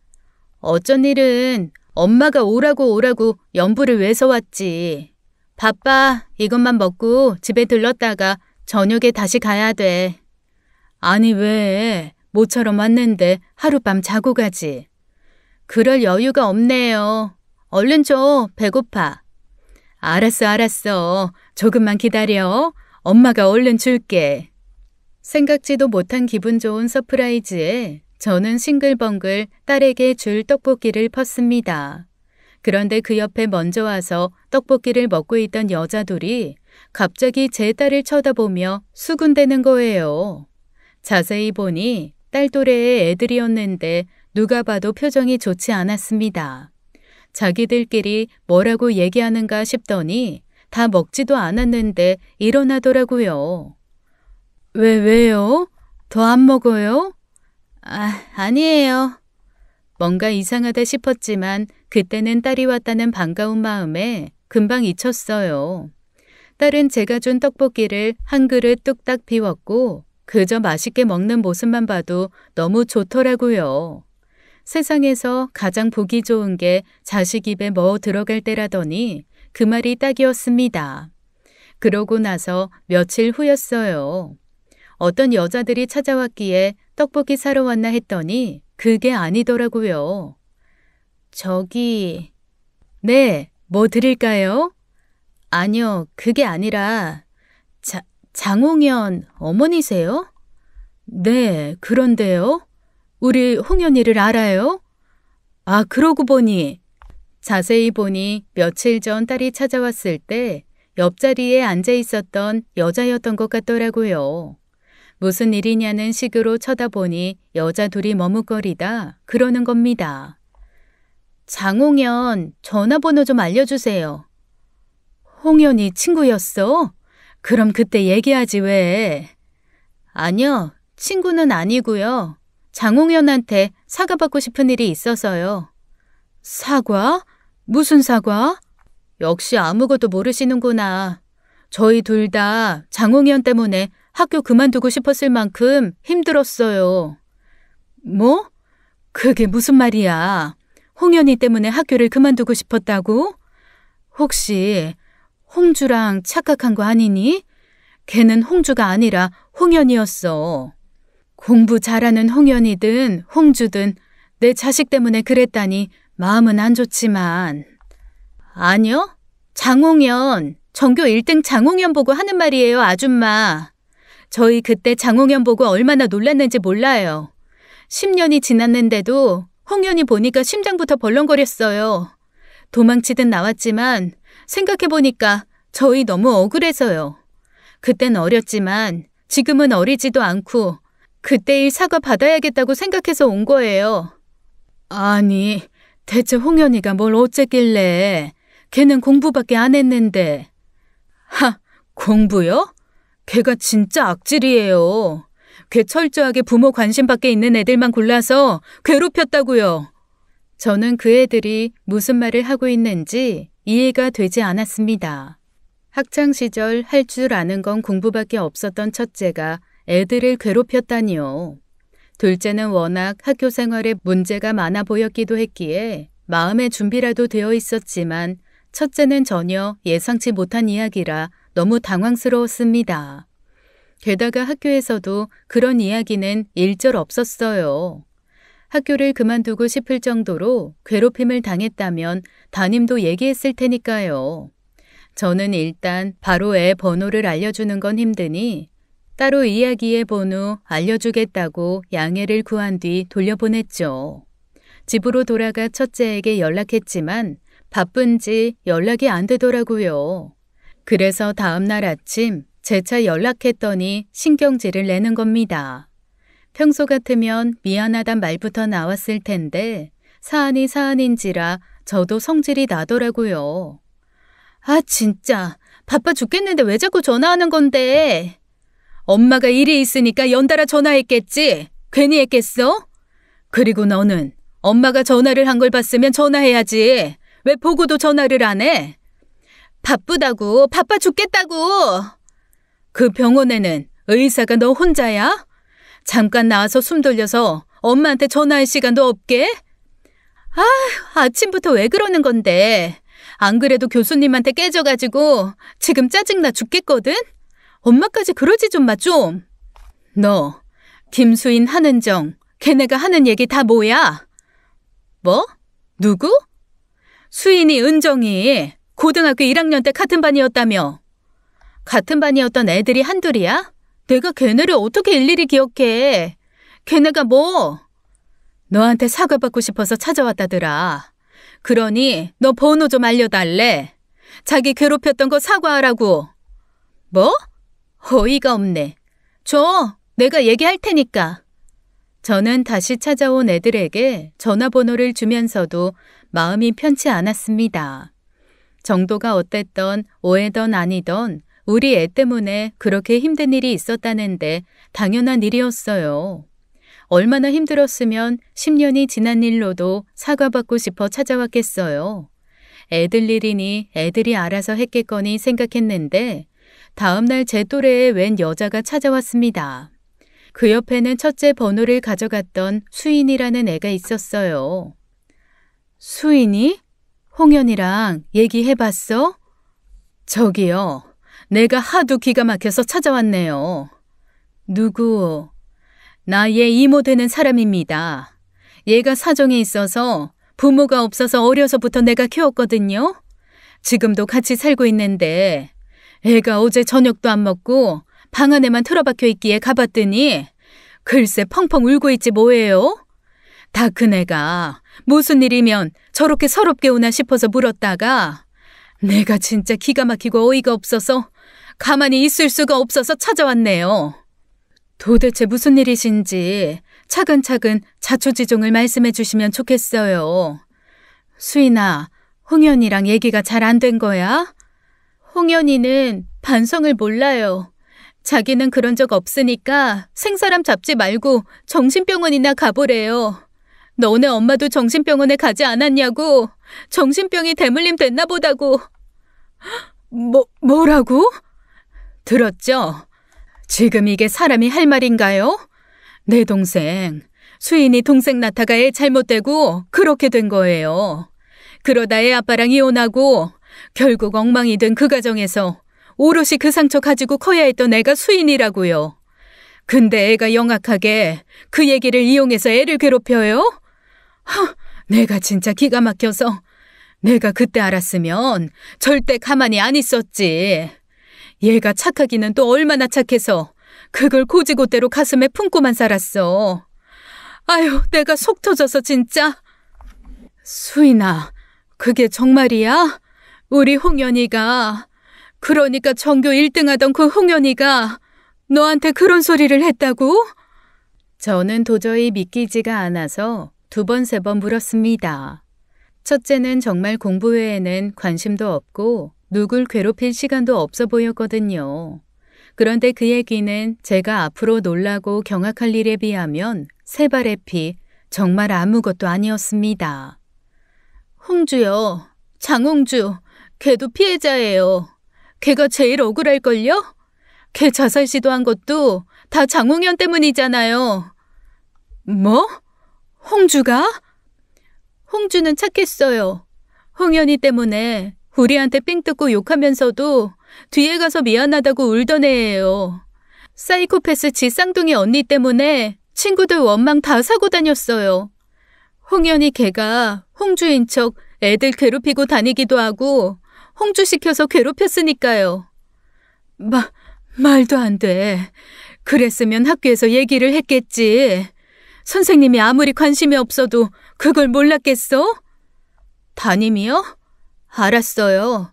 어쩐 일은 엄마가 오라고 연부를 외서 왔지. 바빠. 이것만 먹고 집에 들렀다가 저녁에 다시 가야 돼. 아니 왜? 모처럼 왔는데 하룻밤 자고 가지. 그럴 여유가 없네요. 얼른 줘. 배고파. 알았어. 조금만 기다려. 엄마가 얼른 줄게. 생각지도 못한 기분 좋은 서프라이즈에 저는 싱글벙글 딸에게 줄 떡볶이를 펐습니다. 그런데 그 옆에 먼저 와서 떡볶이를 먹고 있던 여자 둘이 갑자기 제 딸을 쳐다보며 수군대는 거예요. 자세히 보니 딸 또래의 애들이었는데 누가 봐도 표정이 좋지 않았습니다. 자기들끼리 뭐라고 얘기하는가 싶더니 다 먹지도 않았는데 일어나더라고요. 왜요? 더 안 먹어요? 아니에요. 뭔가 이상하다 싶었지만 그때는 딸이 왔다는 반가운 마음에 금방 잊혔어요. 딸은 제가 준 떡볶이를 한 그릇 뚝딱 비웠고 그저 맛있게 먹는 모습만 봐도 너무 좋더라고요. 세상에서 가장 보기 좋은 게 자식 입에 뭐 들어갈 때라더니 그 말이 딱이었습니다. 그러고 나서 며칠 후였어요. 어떤 여자들이 찾아왔기에 떡볶이 사러 왔나 했더니 그게 아니더라고요. 네, 뭐 드릴까요? 아니요, 그게 아니라 장홍연 어머니세요? 네, 그런데요. 우리 홍연이를 알아요? 그러고 보니. 자세히 보니 며칠 전 딸이 찾아왔을 때 옆자리에 앉아 있었던 여자였던 것 같더라고요. 무슨 일이냐는 식으로 쳐다보니 여자 둘이 머뭇거리다 그러는 겁니다. 장홍연 전화번호 좀 알려주세요. 홍연이 친구였어? 그럼 그때 얘기하지 왜? 아니요, 친구는 아니고요. 장홍연한테 사과받고 싶은 일이 있어서요. 사과? 무슨 사과? 역시 아무것도 모르시는구나. 저희 둘 다 장홍연 때문에 학교 그만두고 싶었을 만큼 힘들었어요. 뭐? 그게 무슨 말이야? 홍연이 때문에 학교를 그만두고 싶었다고? 혹시 홍주랑 착각한 거 아니니? 걔는 홍주가 아니라 홍연이었어. 공부 잘하는 홍연이든 홍주든 내 자식 때문에 그랬다니 마음은 안 좋지만. 아니요. 장홍연, 전교 1등 장홍연 보고 하는 말이에요, 아줌마. 저희 그때 장홍연 보고 얼마나 놀랐는지 몰라요. 10년이 지났는데도 홍연이 보니까 심장부터 벌렁거렸어요. 도망치듯 나왔지만 생각해보니까 저희 너무 억울해서요. 그땐 어렸지만 지금은 어리지도 않고 그때 일 사과 받아야겠다고 생각해서 온 거예요. 아니, 대체 홍연이가 뭘 어쨌길래. 걔는 공부밖에 안 했는데. 공부요? 걔가 진짜 악질이에요. 걔 철저하게 부모 관심 밖에 있는 애들만 골라서 괴롭혔다고요. 저는 그 애들이 무슨 말을 하고 있는지 이해가 되지 않았습니다. 학창시절 할 줄 아는 건 공부밖에 없었던 첫째가 애들을 괴롭혔다니요. 둘째는 워낙 학교 생활에 문제가 많아 보였기도 했기에 마음의 준비라도 되어 있었지만 첫째는 전혀 예상치 못한 이야기라 너무 당황스러웠습니다. 게다가 학교에서도 그런 이야기는 일절 없었어요. 학교를 그만두고 싶을 정도로 괴롭힘을 당했다면 담임도 얘기했을 테니까요. 저는 일단 바로 애 번호를 알려주는 건 힘드니 따로 이야기해본 후 알려주겠다고 양해를 구한 뒤 돌려보냈죠. 집으로 돌아가 첫째에게 연락했지만 바쁜지 연락이 안 되더라고요. 그래서 다음날 아침 재차 연락했더니 신경질을 내는 겁니다. 평소 같으면 미안하단 말부터 나왔을 텐데 사안이 사안인지라 저도 성질이 나더라고요. 진짜 바빠 죽겠는데 왜 자꾸 전화하는 건데. 엄마가 일이 있으니까 연달아 전화했겠지. 괜히 했겠어? 그리고 너는 엄마가 전화를 한 걸 봤으면 전화해야지. 왜 보고도 전화를 안 해? 바쁘다고, 바빠 죽겠다고. 그 병원에는 의사가 너 혼자야? 잠깐 나와서 숨 돌려서 엄마한테 전화할 시간도 없게? 아침부터 왜 그러는 건데? 안 그래도 교수님한테 깨져가지고 지금 짜증나 죽겠거든? 엄마까지 그러지 좀 마 좀. 너 김수인, 한은정 걔네가 하는 얘기 다 뭐야? 뭐? 누구? 수인이, 은정이 고등학교 1학년 때 같은 반이었다며. 같은 반이었던 애들이 한둘이야? 내가 걔네를 어떻게 일일이 기억해? 걔네가 뭐? 너한테 사과받고 싶어서 찾아왔다더라. 그러니 너 번호 좀 알려달래. 자기 괴롭혔던 거 사과하라고. 뭐? 어이가 없네. 줘. 내가 얘기할 테니까. 저는 다시 찾아온 애들에게 전화번호를 주면서도 마음이 편치 않았습니다. 정도가 어땠던, 오해던 아니던 우리 애 때문에 그렇게 힘든 일이 있었다는데 당연한 일이었어요. 얼마나 힘들었으면 10년이 지난 일로도 사과받고 싶어 찾아왔겠어요. 애들 일이니 애들이 알아서 했겠거니 생각했는데 다음날 제 또래의 웬 여자가 찾아왔습니다. 그 옆에는 첫째 번호를 가져갔던 수인이라는 애가 있었어요. 수인이? 홍연이랑 얘기해봤어? 저기요. 내가 하도 기가 막혀서 찾아왔네요. 누구? 나 얘 이모 되는 사람입니다. 얘가 사정이 있어서 부모가 없어서 어려서부터 내가 키웠거든요. 지금도 같이 살고 있는데 애가 어제 저녁도 안 먹고 방 안에만 틀어박혀 있기에 가봤더니 글쎄 펑펑 울고 있지 뭐예요? 다 큰애가 무슨 일이면 저렇게 서럽게 우나 싶어서 물었다가 내가 진짜 기가 막히고 어이가 없어서 가만히 있을 수가 없어서 찾아왔네요. 도대체 무슨 일이신지 차근차근 자초지종을 말씀해 주시면 좋겠어요. 수인아, 홍연이랑 얘기가 잘 안 된 거야? 홍연이는 반성을 몰라요. 자기는 그런 적 없으니까 생사람 잡지 말고 정신병원이나 가보래요. 너네 엄마도 정신병원에 가지 않았냐고. 정신병이 대물림 됐나 보다고. 뭐라고? 들었죠? 지금 이게 사람이 할 말인가요? 내 동생, 수인이 동생 나타가 애 잘못되고 그렇게 된 거예요. 그러다 애 아빠랑 이혼하고 결국 엉망이 된 그 가정에서 오롯이 그 상처 가지고 커야 했던 애가 수인이라고요. 근데 애가 영악하게 그 얘기를 이용해서 애를 괴롭혀요? 내가 진짜 기가 막혀서 내가 그때 알았으면 절대 가만히 안 있었지. 얘가 착하기는 또 얼마나 착해서 그걸 고지고대로 가슴에 품고만 살았어. 아유, 내가 속 터져서 진짜. 수인아, 그게 정말이야? 우리 홍연이가, 그러니까 전교 1등 하던 그 홍연이가 너한테 그런 소리를 했다고? 저는 도저히 믿기지가 않아서 2번, 3번 물었습니다. 첫째는 정말 공부 외에는 관심도 없고 누굴 괴롭힐 시간도 없어 보였거든요. 그런데 그 얘기는 제가 앞으로 놀라고 경악할 일에 비하면 세 발의 피, 정말 아무것도 아니었습니다. 홍주요. 장홍주. 걔도 피해자예요. 걔가 제일 억울할걸요? 걔 자살 시도한 것도 다 장홍현 때문이잖아요. 뭐? 홍주가? 홍주는 착했어요. 홍현이 때문에 우리한테 삥 뜯고 욕하면서도 뒤에 가서 미안하다고 울던 애예요. 사이코패스 지 쌍둥이 언니 때문에 친구들 원망 다 사고 다녔어요. 홍현이 걔가 홍주인 척 애들 괴롭히고 다니기도 하고 홍주 시켜서 괴롭혔으니까요. 말도 안 돼. 그랬으면 학교에서 얘기를 했겠지. 선생님이 아무리 관심이 없어도 그걸 몰랐겠어? 담임이요? 알았어요.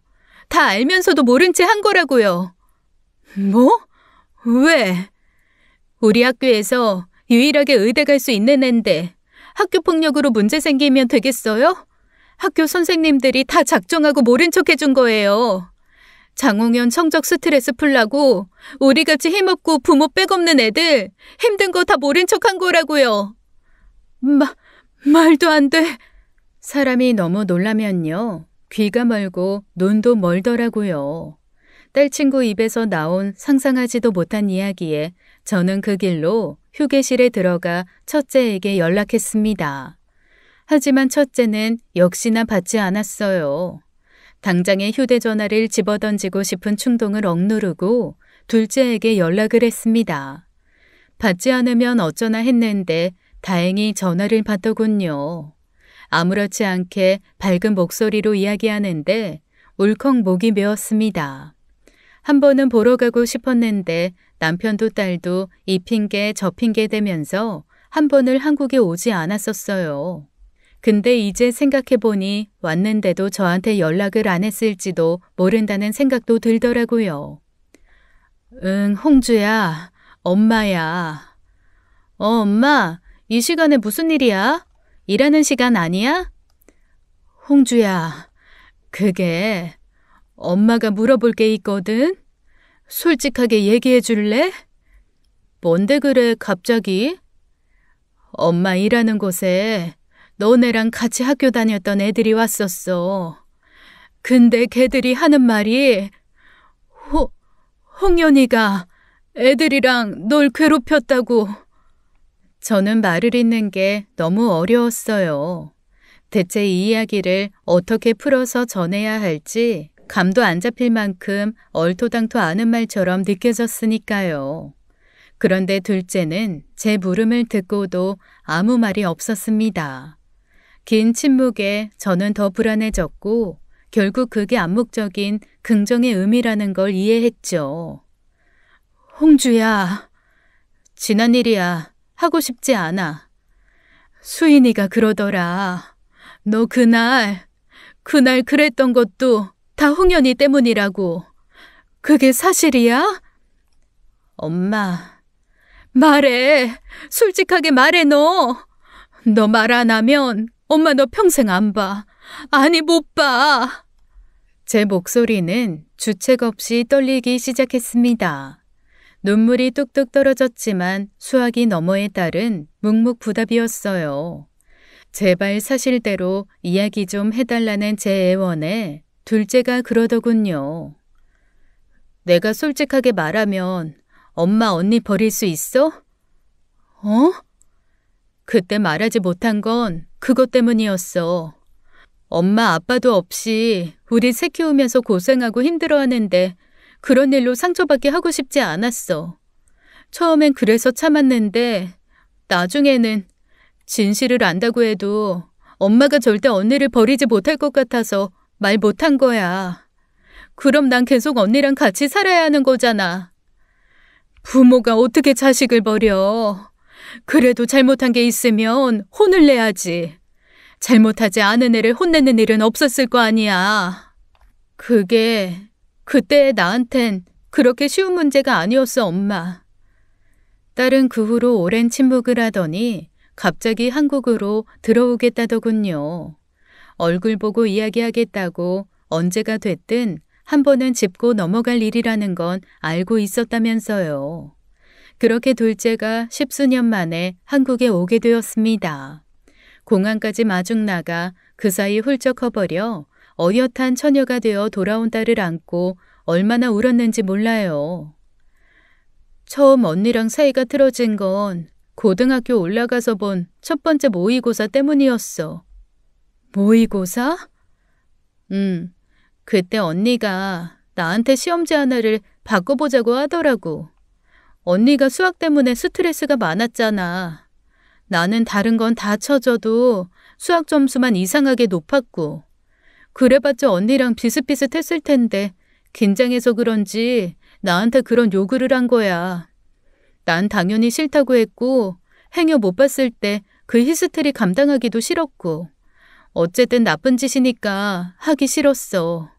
다 알면서도 모른 채 한 거라고요. 뭐? 왜? 우리 학교에서 유일하게 의대 갈 수 있는 앤데 학교 폭력으로 문제 생기면 되겠어요? 학교 선생님들이 다 작정하고 모른 척 해준 거예요. 장홍현 성적 스트레스 풀라고 우리같이 힘없고 부모 빽없는 애들 힘든 거 다 모른 척 한 거라고요. 말도 안 돼. 사람이 너무 놀라면요. 귀가 멀고 눈도 멀더라고요. 딸 친구 입에서 나온 상상하지도 못한 이야기에 저는 그 길로 휴게실에 들어가 첫째에게 연락했습니다. 하지만 첫째는 역시나 받지 않았어요. 당장에 휴대전화를 집어던지고 싶은 충동을 억누르고 둘째에게 연락을 했습니다. 받지 않으면 어쩌나 했는데 다행히 전화를 받더군요. 아무렇지 않게 밝은 목소리로 이야기하는데 울컥 목이 메었습니다. 한 번은 보러 가고 싶었는데 남편도 딸도 이 핑계 저 핑계 대면서 한 번을 한국에 오지 않았었어요. 근데 이제 생각해보니 왔는데도 저한테 연락을 안 했을지도 모른다는 생각도 들더라고요. 응, 홍주야, 엄마야. 엄마, 이 시간에 무슨 일이야? 일하는 시간 아니야? 홍주야, 그게 엄마가 물어볼 게 있거든? 솔직하게 얘기해 줄래? 뭔데 그래, 갑자기? 엄마 일하는 곳에 너네랑 같이 학교 다녔던 애들이 왔었어. 근데 걔들이 하는 말이 홍연이가 애들이랑 널 괴롭혔다고. 저는 말을 잇는 게 너무 어려웠어요. 대체 이 이야기를 어떻게 풀어서 전해야 할지 감도 안 잡힐 만큼 얼토당토 않은 말처럼 느껴졌으니까요. 그런데 둘째는 제 물음을 듣고도 아무 말이 없었습니다. 긴 침묵에 저는 더 불안해졌고 결국 그게 암묵적인 긍정의 의미라는 걸 이해했죠. 홍주야, 지난 일이야. 하고 싶지 않아. 수인이가 그러더라. 너 그날 그랬던 것도 다 홍연이 때문이라고. 그게 사실이야? 엄마, 말해. 솔직하게 말해 너. 너 말 안 하면 엄마 너 평생 안 봐. 아니 못 봐. 제 목소리는 주책 없이 떨리기 시작했습니다. 눈물이 뚝뚝 떨어졌지만 수화기 너머의 딸은 묵묵부답이었어요. 제발 사실대로 이야기 좀 해달라는 제 애원에 둘째가 그러더군요. 내가 솔직하게 말하면 엄마 언니 버릴 수 있어? 어? 그때 말하지 못한 건 그것 때문이었어. 엄마 아빠도 없이 우리 새 키우면서 고생하고 힘들어하는데 그런 일로 상처받게 하고 싶지 않았어. 처음엔 그래서 참았는데 나중에는 진실을 안다고 해도 엄마가 절대 언니를 버리지 못할 것 같아서 말 못한 거야. 그럼 난 계속 언니랑 같이 살아야 하는 거잖아. 부모가 어떻게 자식을 버려. 그래도 잘못한 게 있으면 혼을 내야지. 잘못하지 않은 애를 혼내는 일은 없었을 거 아니야. 그게 그때 나한텐 그렇게 쉬운 문제가 아니었어, 엄마. 딸은 그 후로 오랜 침묵을 하더니 갑자기 한국으로 들어오겠다더군요. 얼굴 보고 이야기하겠다고 언제가 됐든 한 번은 짚고 넘어갈 일이라는 건 알고 있었다면서요. 그렇게 둘째가 10수년 만에 한국에 오게 되었습니다. 공항까지 마중 나가 그 사이 훌쩍 커버려 어엿한 처녀가 되어 돌아온 딸을 안고 얼마나 울었는지 몰라요. 처음 언니랑 사이가 틀어진 건 고등학교 올라가서 본 첫 번째 모의고사 때문이었어. 모의고사? 그때 언니가 나한테 시험지 하나를 바꿔보자고 하더라고. 언니가 수학 때문에 스트레스가 많았잖아. 나는 다른 건 다 쳐줘도 수학 점수만 이상하게 높았고. 그래봤자 언니랑 비슷비슷했을 텐데 긴장해서 그런지 나한테 그런 요구를 한 거야. 난 당연히 싫다고 했고 행여 못 봤을 때 그 히스테리 감당하기도 싫었고 어쨌든 나쁜 짓이니까 하기 싫었어.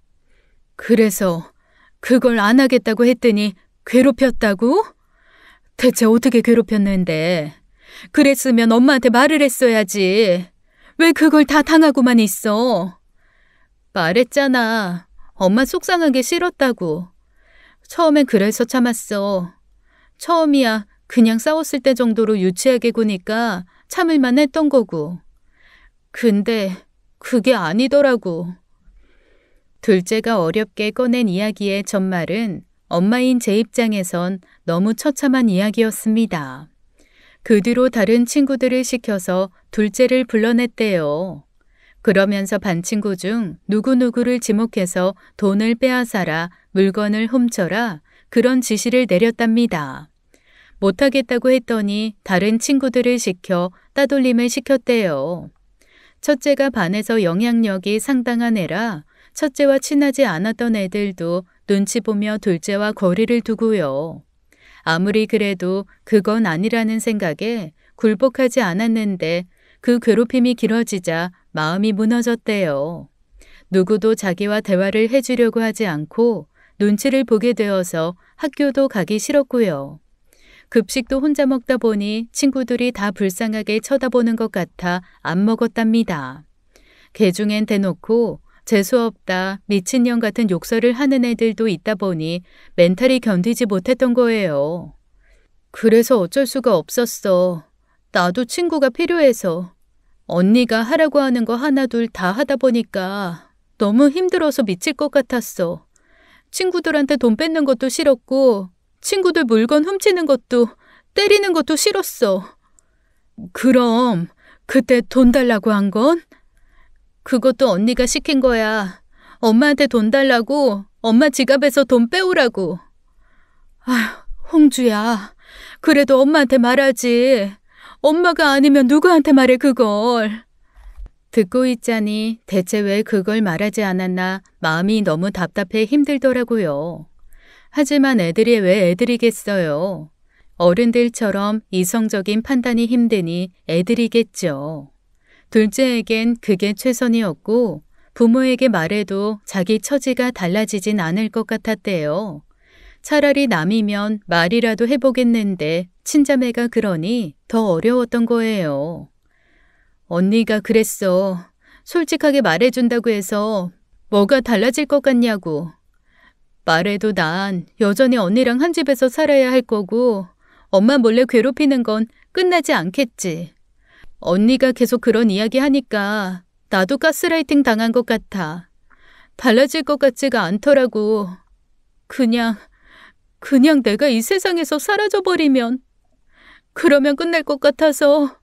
그래서 그걸 안 하겠다고 했더니 괴롭혔다고? 대체 어떻게 괴롭혔는데? 그랬으면 엄마한테 말을 했어야지. 왜 그걸 다 당하고만 있어? 말했잖아. 엄마 속상하게 싫었다고. 처음엔 그래서 참았어. 처음이야 그냥 싸웠을 때 정도로 유치하게 구니까 참을만 했던 거고. 근데 그게 아니더라고. 둘째가 어렵게 꺼낸 이야기의 전말은 엄마인 제 입장에선 너무 처참한 이야기였습니다. 그 뒤로 다른 친구들을 시켜서 둘째를 불러냈대요. 그러면서 반 친구 중 누구누구를 지목해서 돈을 빼앗아라, 물건을 훔쳐라 그런 지시를 내렸답니다. 못하겠다고 했더니 다른 친구들을 시켜 따돌림을 시켰대요. 첫째가 반에서 영향력이 상당한 애라 첫째와 친하지 않았던 애들도 눈치 보며 둘째와 거리를 두고요. 아무리 그래도 그건 아니라는 생각에 굴복하지 않았는데 그 괴롭힘이 길어지자 마음이 무너졌대요. 누구도 자기와 대화를 해주려고 하지 않고 눈치를 보게 되어서 학교도 가기 싫었고요. 급식도 혼자 먹다 보니 친구들이 다 불쌍하게 쳐다보는 것 같아 안 먹었답니다. 개중엔 대놓고 재수없다, 미친년 같은 욕설을 하는 애들도 있다 보니 멘탈이 견디지 못했던 거예요. 그래서 어쩔 수가 없었어. 나도 친구가 필요해서. 언니가 하라고 하는 거 하나둘 다 하다 보니까 너무 힘들어서 미칠 것 같았어. 친구들한테 돈 뺏는 것도 싫었고 친구들 물건 훔치는 것도 때리는 것도 싫었어. 그럼 그때 돈 달라고 한 건? 그것도 언니가 시킨 거야. 엄마한테 돈 달라고 엄마 지갑에서 돈 빼오라고. 아휴, 홍주야. 그래도 엄마한테 말하지. 엄마가 아니면 누구한테 말해 그걸. 듣고 있자니 대체 왜 그걸 말하지 않았나 마음이 너무 답답해 힘들더라고요. 하지만 애들이 왜 애들이겠어요. 어른들처럼 이성적인 판단이 힘드니 애들이겠죠. 둘째에겐 그게 최선이었고 부모에게 말해도 자기 처지가 달라지진 않을 것 같았대요. 차라리 남이면 말이라도 해보겠는데 친자매가 그러니 더 어려웠던 거예요. 언니가 그랬어. 솔직하게 말해준다고 해서 뭐가 달라질 것 같냐고. 말해도 난 여전히 언니랑 한 집에서 살아야 할 거고 엄마 몰래 괴롭히는 건 끝나지 않겠지. 언니가 계속 그런 이야기 하니까 나도 가스라이팅 당한 것 같아. 달라질 것 같지가 않더라고. 그냥 내가 이 세상에서 사라져버리면 그러면 끝날 것 같아서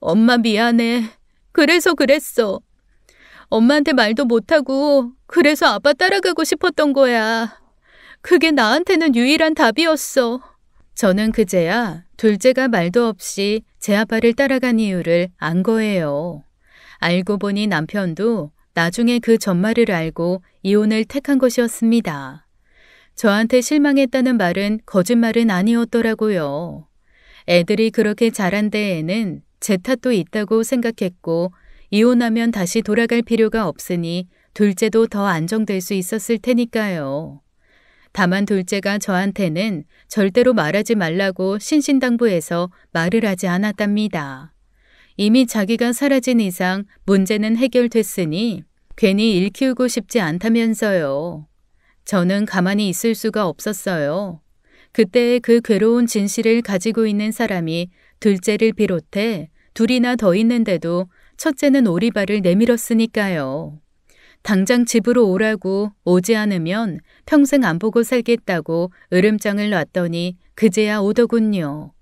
엄마 미안해. 그래서 그랬어. 엄마한테 말도 못하고 그래서 아빠 따라가고 싶었던 거야. 그게 나한테는 유일한 답이었어. 저는 그제야 둘째가 말도 없이 제 아빠를 따라간 이유를 안 거예요. 알고 보니 남편도 나중에 그 전말을 알고 이혼을 택한 것이었습니다. 저한테 실망했다는 말은 거짓말은 아니었더라고요. 애들이 그렇게 자란 데에는 제 탓도 있다고 생각했고 이혼하면 다시 돌아갈 필요가 없으니 둘째도 더 안정될 수 있었을 테니까요. 다만 둘째가 저한테는 절대로 말하지 말라고 신신당부해서 말을 하지 않았답니다. 이미 자기가 사라진 이상 문제는 해결됐으니 괜히 일 키우고 싶지 않다면서요. 저는 가만히 있을 수가 없었어요. 그때의 그 괴로운 진실을 가지고 있는 사람이 둘째를 비롯해 둘이나 더 있는데도 첫째는 오리발을 내밀었으니까요. 당장 집으로 오라고 오지 않으면 평생 안 보고 살겠다고 으름장을 놨더니 그제야 오더군요.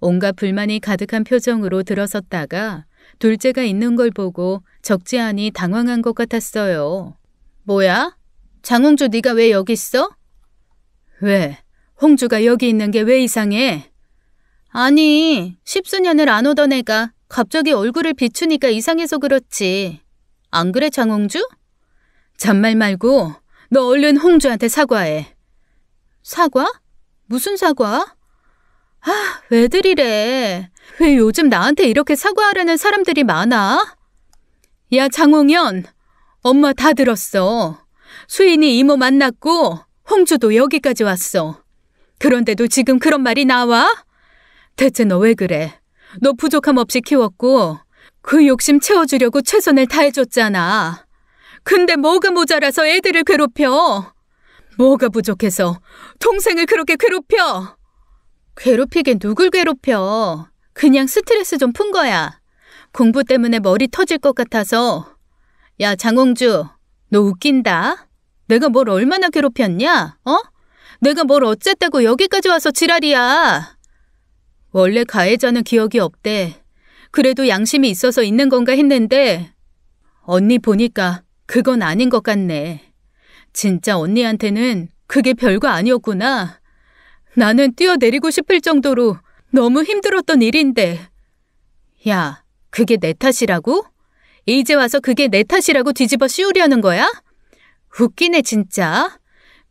온갖 불만이 가득한 표정으로 들어섰다가 둘째가 있는 걸 보고 적지 않이 당황한 것 같았어요. 뭐야? 장홍주 네가 왜 여기 있어? 왜? 홍주가 여기 있는 게 왜 이상해? 아니, 십수년을 안 오던 애가 갑자기 얼굴을 비추니까 이상해서 그렇지. 안 그래, 장홍주? 잔말 말고 너 얼른 홍주한테 사과해. 사과? 무슨 사과? 아, 왜들 이래. 왜 요즘 나한테 이렇게 사과하라는 사람들이 많아? 야, 장홍연, 엄마 다 들었어. 수인이 이모 만났고 홍주도 여기까지 왔어. 그런데도 지금 그런 말이 나와? 대체 너 왜 그래? 너 부족함 없이 키웠고 그 욕심 채워주려고 최선을 다해줬잖아. 근데 뭐가 모자라서 애들을 괴롭혀? 뭐가 부족해서 동생을 그렇게 괴롭혀? 괴롭히긴 누굴 괴롭혀? 그냥 스트레스 좀 푼 거야. 공부 때문에 머리 터질 것 같아서. 야, 장홍주, 너 웃긴다. 내가 뭘 얼마나 괴롭혔냐? 내가 뭘 어쨌다고 여기까지 와서 지랄이야. 원래 가해자는 기억이 없대. 그래도 양심이 있어서 있는 건가 했는데 언니 보니까 그건 아닌 것 같네. 진짜 언니한테는 그게 별거 아니었구나. 나는 뛰어내리고 싶을 정도로 너무 힘들었던 일인데. 야, 그게 내 탓이라고? 이제 와서 그게 내 탓이라고 뒤집어 씌우려는 거야? 웃기네 진짜.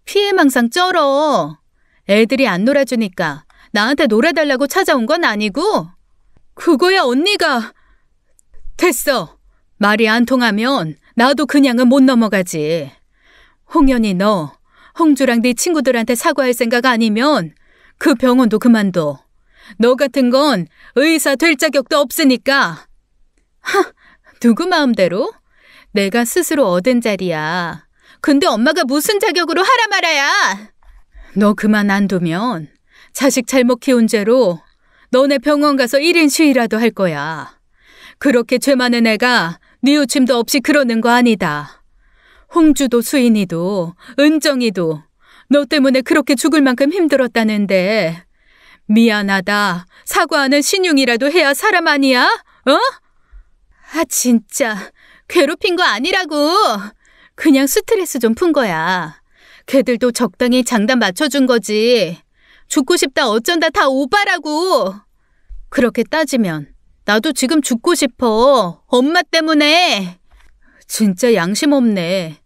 피해망상 쩔어. 애들이 안 놀아주니까 나한테 놀아달라고 찾아온 건 아니고. 그거야 언니가. 됐어. 말이 안 통하면 나도 그냥은 못 넘어가지. 홍연이, 너 홍주랑 네 친구들한테 사과할 생각 아니면 그 병원도 그만둬. 너 같은 건 의사 될 자격도 없으니까. 누구 마음대로? 내가 스스로 얻은 자리야. 근데 엄마가 무슨 자격으로 하라 말아야. 너 그만 안 두면 자식 잘못 키운 죄로 너네 병원 가서 1인 시위라도 할 거야. 그렇게 죄 많은 애가 뉘우침도 없이 그러는 거 아니다. 홍주도 수인이도 은정이도 너 때문에 그렇게 죽을 만큼 힘들었다는데 미안하다, 사과하는 신용이라도 해야 사람 아니야? 진짜 괴롭힌 거 아니라고. 그냥 스트레스 좀 푼 거야. 걔들도 적당히 장단 맞춰준 거지. 죽고 싶다 어쩐다 다 오바라고. 그렇게 따지면 나도 지금 죽고 싶어. 엄마 때문에. 진짜 양심 없네.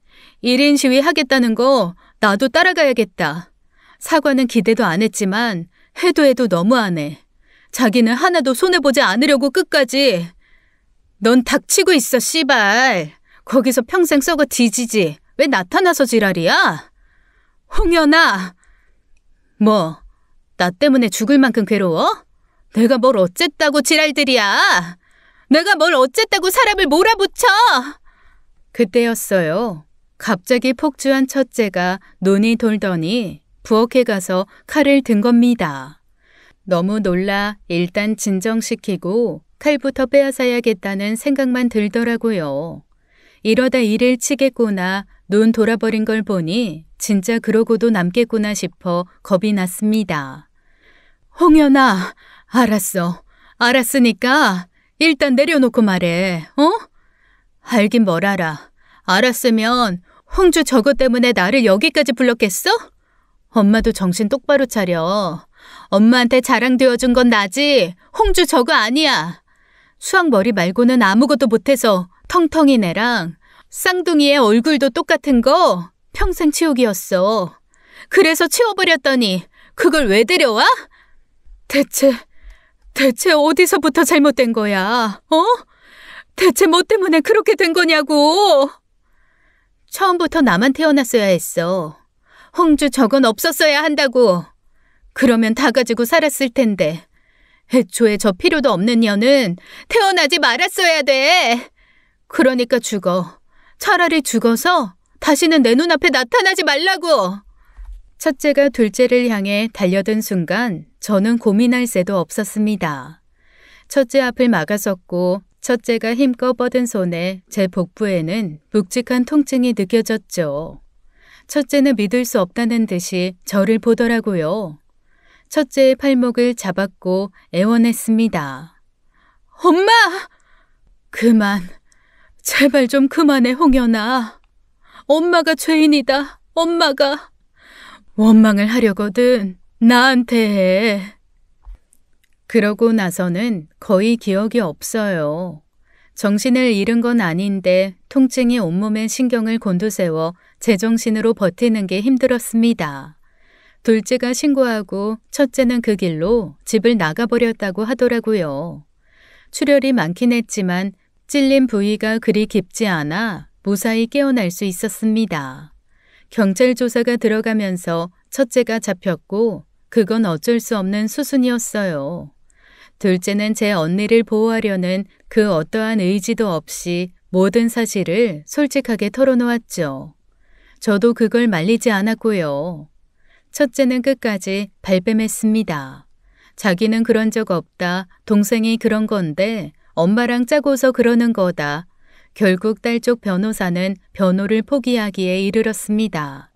1인 시위 하겠다는 거 나도 따라가야겠다. 사과는 기대도 안 했지만 해도 너무하네. 자기는 하나도 손해보지 않으려고 끝까지. 넌 닥치고 있어 씨발. 거기서 평생 썩어 뒤지지. 왜 나타나서 지랄이야? 홍연아. 뭐, 나 때문에 죽을 만큼 괴로워? 내가 뭘 어쨌다고 지랄들이야. 내가 뭘 어쨌다고 사람을 몰아붙여. 그때였어요. 갑자기 폭주한 첫째가 눈이 돌더니 부엌에 가서 칼을 든 겁니다. 너무 놀라 일단 진정시키고 칼부터 빼앗아야겠다는 생각만 들더라고요. 이러다 일을 치겠구나, 눈 돌아버린 걸 보니 진짜 그러고도 남겠구나 싶어 겁이 났습니다. 홍연아, 알았어. 알았으니까 일단 내려놓고 말해. 알긴 뭘 알아. 알았으면 홍주 저거 때문에 나를 여기까지 불렀겠어? 엄마도 정신 똑바로 차려. 엄마한테 자랑되어준 건 나지 홍주 저거 아니야. 수학머리 말고는 아무것도 못해서 텅텅이 애랑 쌍둥이의 얼굴도 똑같은 거 평생 치우기였어. 그래서 치워버렸더니 그걸 왜 데려와? 대체 어디서부터 잘못된 거야? 대체 뭐 때문에 그렇게 된 거냐고. 처음부터 나만 태어났어야 했어. 홍주 저건 없었어야 한다고. 그러면 다 가지고 살았을 텐데. 애초에 저 필요도 없는 년은 태어나지 말았어야 돼. 그러니까 죽어. 차라리 죽어서 다시는 내 눈앞에 나타나지 말라고. 첫째가 둘째를 향해 달려든 순간 저는 고민할 새도 없었습니다. 첫째 앞을 막아섰고 첫째가 힘껏 뻗은 손에 제 복부에는 묵직한 통증이 느껴졌죠. 첫째는 믿을 수 없다는 듯이 저를 보더라고요. 첫째의 팔목을 잡았고 애원했습니다. 엄마! 그만. 제발 좀 그만해, 홍연아. 엄마가 죄인이다. 엄마가. 원망을 하려거든 나한테 해. 그러고 나서는 거의 기억이 없어요. 정신을 잃은 건 아닌데 통증이 온몸에 신경을 곤두세워 제정신으로 버티는 게 힘들었습니다. 둘째가 신고하고 첫째는 그 길로 집을 나가버렸다고 하더라고요. 출혈이 많긴 했지만 찔린 부위가 그리 깊지 않아 무사히 깨어날 수 있었습니다. 경찰 조사가 들어가면서 첫째가 잡혔고 그건 어쩔 수 없는 수순이었어요. 둘째는 제 언니를 보호하려는 그 어떠한 의지도 없이 모든 사실을 솔직하게 털어놓았죠. 저도 그걸 말리지 않았고요. 첫째는 끝까지 발뺌했습니다. 자기는 그런 적 없다. 동생이 그런 건데 엄마랑 짜고서 그러는 거다. 결국 딸 쪽 변호사는 변호를 포기하기에 이르렀습니다.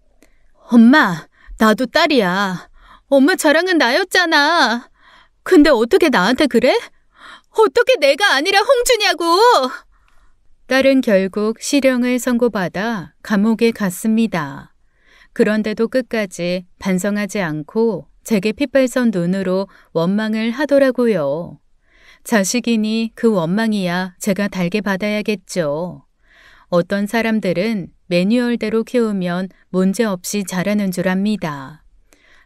엄마, 나도 딸이야. 엄마 자랑은 나였잖아. 근데 어떻게 나한테 그래? 어떻게 내가 아니라 홍주냐고! 딸은 결국 실형을 선고받아 감옥에 갔습니다. 그런데도 끝까지 반성하지 않고 제게 핏발선 눈으로 원망을 하더라고요. 자식이니 그 원망이야 제가 달게 받아야겠죠. 어떤 사람들은 매뉴얼대로 키우면 문제없이 자라는 줄 압니다.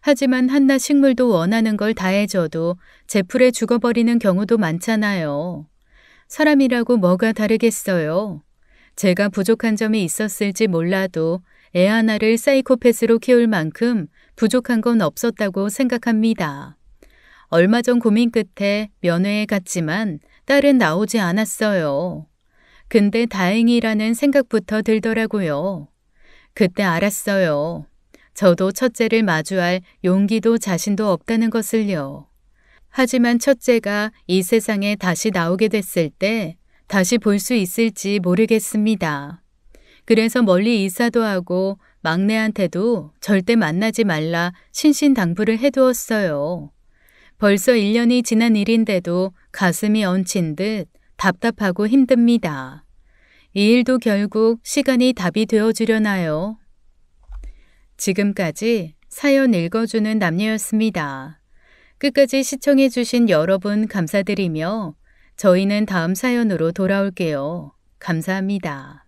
하지만 한낱 식물도 원하는 걸 다 해줘도 제풀에 죽어버리는 경우도 많잖아요. 사람이라고 뭐가 다르겠어요. 제가 부족한 점이 있었을지 몰라도 애 하나를 사이코패스로 키울 만큼 부족한 건 없었다고 생각합니다. 얼마 전 고민 끝에 면회에 갔지만 딸은 나오지 않았어요. 근데 다행이라는 생각부터 들더라고요. 그때 알았어요. 저도 첫째를 마주할 용기도 자신도 없다는 것을요. 하지만 첫째가 이 세상에 다시 나오게 됐을 때 다시 볼 수 있을지 모르겠습니다. 그래서 멀리 이사도 하고 막내한테도 절대 만나지 말라 신신당부를 해두었어요. 벌써 1년이 지난 일인데도 가슴이 얹힌 듯 답답하고 힘듭니다. 이 일도 결국 시간이 답이 되어주려나요? 지금까지 사연 읽어주는 남녀였습니다. 끝까지 시청해주신 여러분 감사드리며 저희는 다음 사연으로 돌아올게요. 감사합니다.